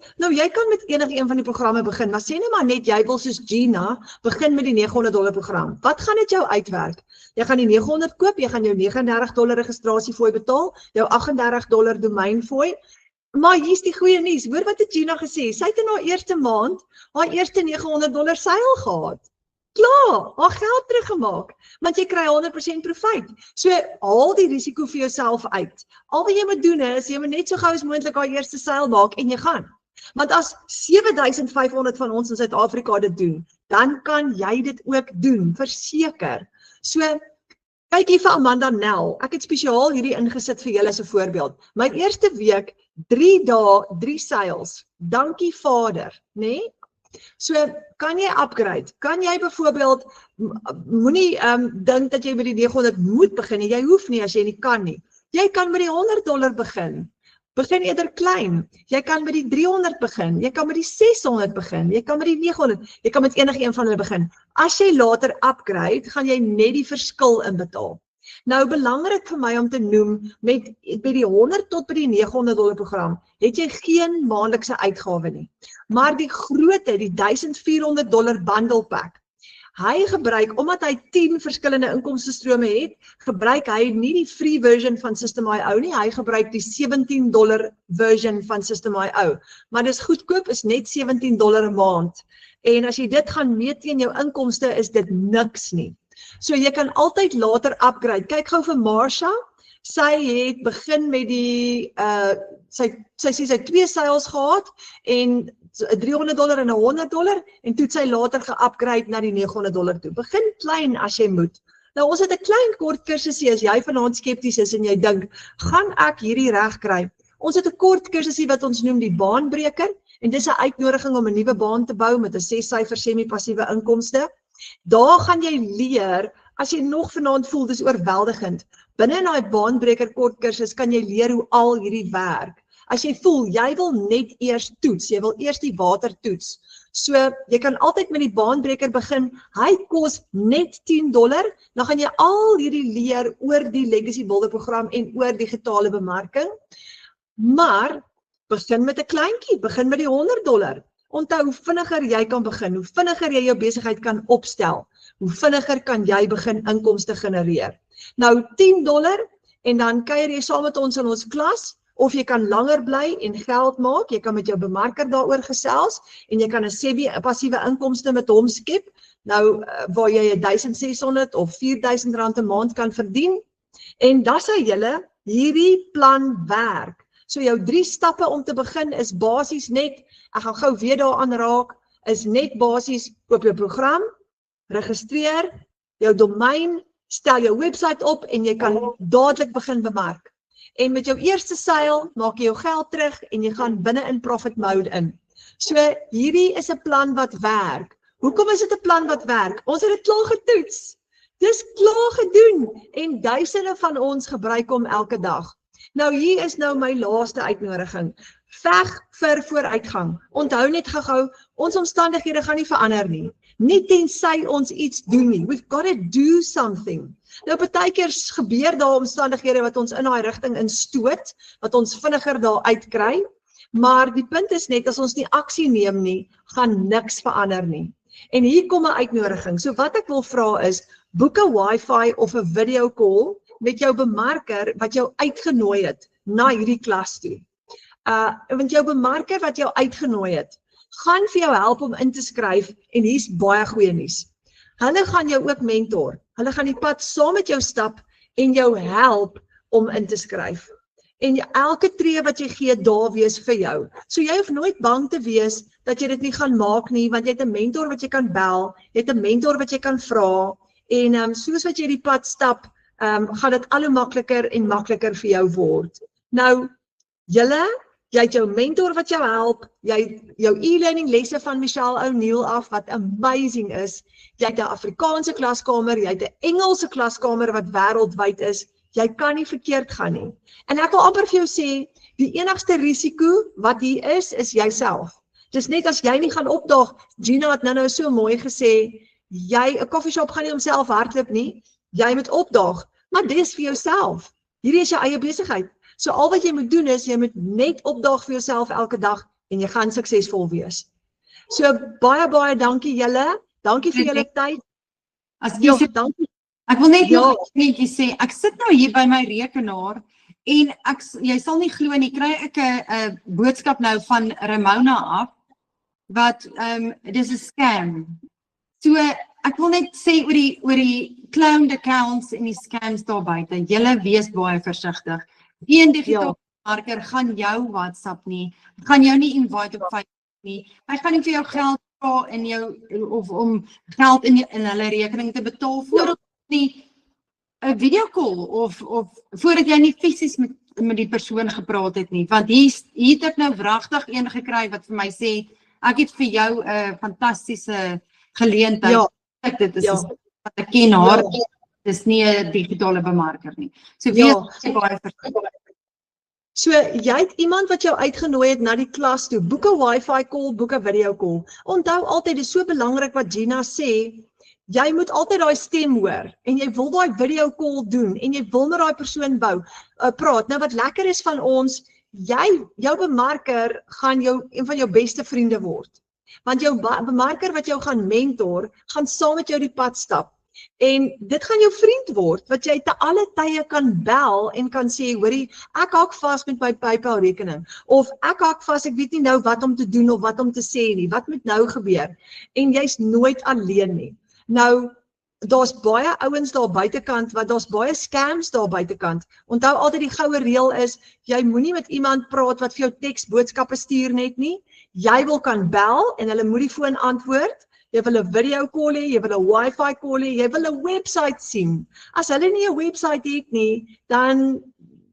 kan met enige een van die programme begin, maar sê nou maar net jy wil soos Gina begin met die $900 program. Wat gaan dit jou uitwerk? Jy gaan die 900 koop, jy gaan jou $39 registrasiefooi betaal, jou $38 domeinfooi. Maar hier's die goeie nuus. Hoor wat het Gina gesê? Sy het in haar eerste maand haar eerste $900 seil gehad. Klaar, haar geld teruggemaak, want jy kry 100% profijt. So haal die risiko vir jouself uit. Al wat jy moet doen is, jy moet net so gou as moontlik haar eerste seil maak en jy gaan. Want as 7,500 van ons in Suid-Afrika dit doen, dan kan jy dit ook doen, verseker. So kyk hier vir Amanda Nel. Ek het spesiaal hierdie ingesit vir julle as 'n voorbeeld. My eerste week 3 dae, 3 seils. Dankie Vader, né? So kan jy upgrade? Kan jy byvoorbeeld moenie dink dat jy met die 900 moet begin nie. Jy hoef nie as jy nie kan nie. Jy kan met die $100 begin. Begin eerder klein. Jy kan met die 300 begin. Jy kan met die 600 begin. Jy kan met die 900. Jy kan met enige een van hulle begin. As jy later upgrade, gaan jy net die verskil inbetaal. Nou belangrik vir my om te noem, met by die 100 tot by die $900 program, het jy geen maandelikse uitgawe nie. Maar die grootte, die $1,400 bundle pack, Hy gebruik, omdat hy 10 verskillende inkomstestrome het, gebruik hy nie die free version van System.io nie, hy gebruik die $17 version van System.io. Maar dis goedkoop, is net $17 'n maand. En as jy dit gaan meet teen jou inkomste, is dit niks nie. So jy kan altyd later upgrade. Kyk gou vir Marsha, sy het begin met die, sy sê sy 2 sales gehad, en $300 en $100, en toe het sy later ge-upgrade na die $900 toe. Begin klein as jy moet. Nou ons het 'n klein kort kursusie, as jy vanaand skepties is en jy dink, gaan ek hierdie reg kry? Ons het 'n kort kursusie wat ons noem die baanbreker, en dis 'n uitnodiging om 'n nuwe baan te bou met 'n 6-syfer semi-passiewe inkomste. Daar gaan jy leer, as jy nog vanaand voel, dis oorweldigend. Binne in daai baanbreker kort kursus kan jy leer hoe al hierdie werk. As jy voel, jy wil net eers toets, jy wil eers die water toets. So, jy kan altyd met die baanbreker begin, hy kos net $10, dan gaan jy al hierdie leer oor die Legacy Builder program en oor digitale bemarking. Maar, begin met 'n kleintjie, begin met die $100. Onthou, hoe vinniger jy kan begin, hoe vinniger jy jou besigheid kan opstel, hoe vinniger kan jy begin inkomste genereer. Nou, $10, en dan kuier jy saam met ons in ons klas, of jy kan langer bly en geld maak, jy kan met jou bemarker daaroor gesels, en jy kan 'n semi-passiewe inkomste met hom skep, nou waar jy 1.600 of 4.000 rand 'n maand kan verdien, en dan sê julle, hierdie plan werk. So jou 3 stappe om te begin is basies net, ek gaan gou weer daaraan raak, is net basies koop jou program, registreer, jou domein, stel jou website op en jy kan dadelik begin bemark. En met jou eerste sale maak jy jou geld terug en jy gaan binne in profit mode in. So hierdie is 'n plan wat werk. Hoekom is dit 'n plan wat werk? Ons het dit klaar getoets. Dis klaar gedoen en duisende van ons gebruik hom elke dag. Nou hier is nou my laaste uitnodiging. Veg vir vooruitgang. Onthou net gou-gou, ons omstandighede gaan nie verander nie. Nie tensy ons iets doen nie. We've got to do something. Nou partykeer gebeur daar omstandighede wat ons in daai rigting instoot, wat ons vinniger daar uitkry, maar die punt is net as ons nie aksie neem nie, gaan niks verander nie. En hier kom 'n uitnodiging. So wat ek wil vra is, boek 'n Wi-Fi of 'n video call met jou bemarker wat jou uitgenooi het na hierdie klas toe. Want jou bemarker wat jou uitgenooi het, gaan vir jou help om in te skryf en hier's baie goeie nuus. Hulle gaan jou ook mentor. Hulle gaan die pad saam met jou stap en jou help om in te skryf. En elke tree wat jy gee, daar wees vir jou. So jy hoef nooit bang te wees dat jy dit nie gaan maak nie, want jy het 'n mentor wat jy kan bel, jy het 'n mentor wat jy kan vra, en soos wat jy die pad stap, gaan dit al hoe makliker en makliker vir jou word. Nou, jy het jou mentor wat jou help, jy het jou e-learning lesse van Michelle O'Neil af, wat amazing is, jy het 'n Afrikaanse klaskamer, jy het 'n Engelse klaskamer wat wêreldwyd is, jy kan nie verkeerd gaan nie. En ek wil amper vir jou sê, die enigste risiko wat hier is jouself. Dis net as jy nie gaan opdaag, Gina het nou so mooi gesê, 'n koffieshop gaan nie homself hardloop nie, jy moet opdaag, maar dis vir jouself. Hierdie is jou eie besigheid. So al wat jy moet doen is, jy moet net opdaag vir jouself elke dag en jy gaan suksesvol wees. So baie dankie julle. Dankie vir julle tyd. Dankie. Ek wil net nog netjie sê, ek sit nou hier by my rekenaar en jy sal nie glo nie, kry ek 'n boodskap nou van Ramona af wat dis 'n scam. So ek wil net sê oor die clowned accounts en die scams daar buite. Julle wees baie versigtig. Geen digitale bemarker gaan jou WhatsApp nie, gaan jou nie invite op Facebook nie. Hy gaan nie vir jou geld vra in jou of om geld in hulle rekening te betaal voordat nie 'n video call of voordat jy nie fisies met die persoon gepraat het nie. Want hier het ek nou wragtig een gekry wat vir my sê, ek het vir jou 'n fantastiese geleentheid. Ja. Dit is wat ek ken haar. Dis nie 'n digitale bemarker nie. So wees baie versigtig. So jy het iemand wat jou uitgenooi het na die klas toe. Boek 'n Wi-Fi call, boek 'n video call. Onthou altyd, dis so belangrik wat Gina sê, jy moet altyd daai stem hoor en jy wil daai video call doen en jy wil met daai persoon praat. Nou wat lekker is van ons, jou bemarker gaan een van jou beste vriende word. Want jou bemarker wat jou gaan mentor, gaan saam met jou die pad stap. En dit gaan jou vriend word, wat jy te alle tye kan bel en kan sê, hoorie, ek haak vas met my PayPal rekening, of ek haak vas, ek weet nie nou wat om te doen of wat om te sê nie, wat moet nou gebeur? En jy's nooit alleen nie. Nou, daar's baie ouens daar buitekant, daar's baie scams daar buitekant. Onthou altyd die goue reël is, jy moenie met iemand praat wat vir jou teksboodskappe stuur net nie. Jy wil kan bel en hulle moet die foon antwoord. Jy wil 'n video call hê, jy wil 'n wifi call hê, jy wil 'n website sien. As hulle nie 'n website het nie, dan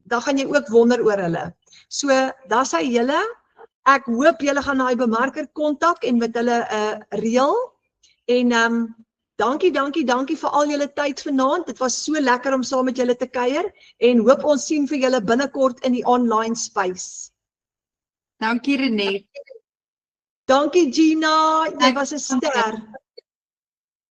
gaan jy ook wonder oor hulle. So, daar sê julle, ek hoop julle gaan daai bemarker kontak en met hulle reël. En dankie vir al julle tyd vanaand. Dit was so lekker om saam met julle te kuier en hoop ons sien vir julle binnekort in die online space. Dankie Renet. Dankie Gina, jy was 'n ster.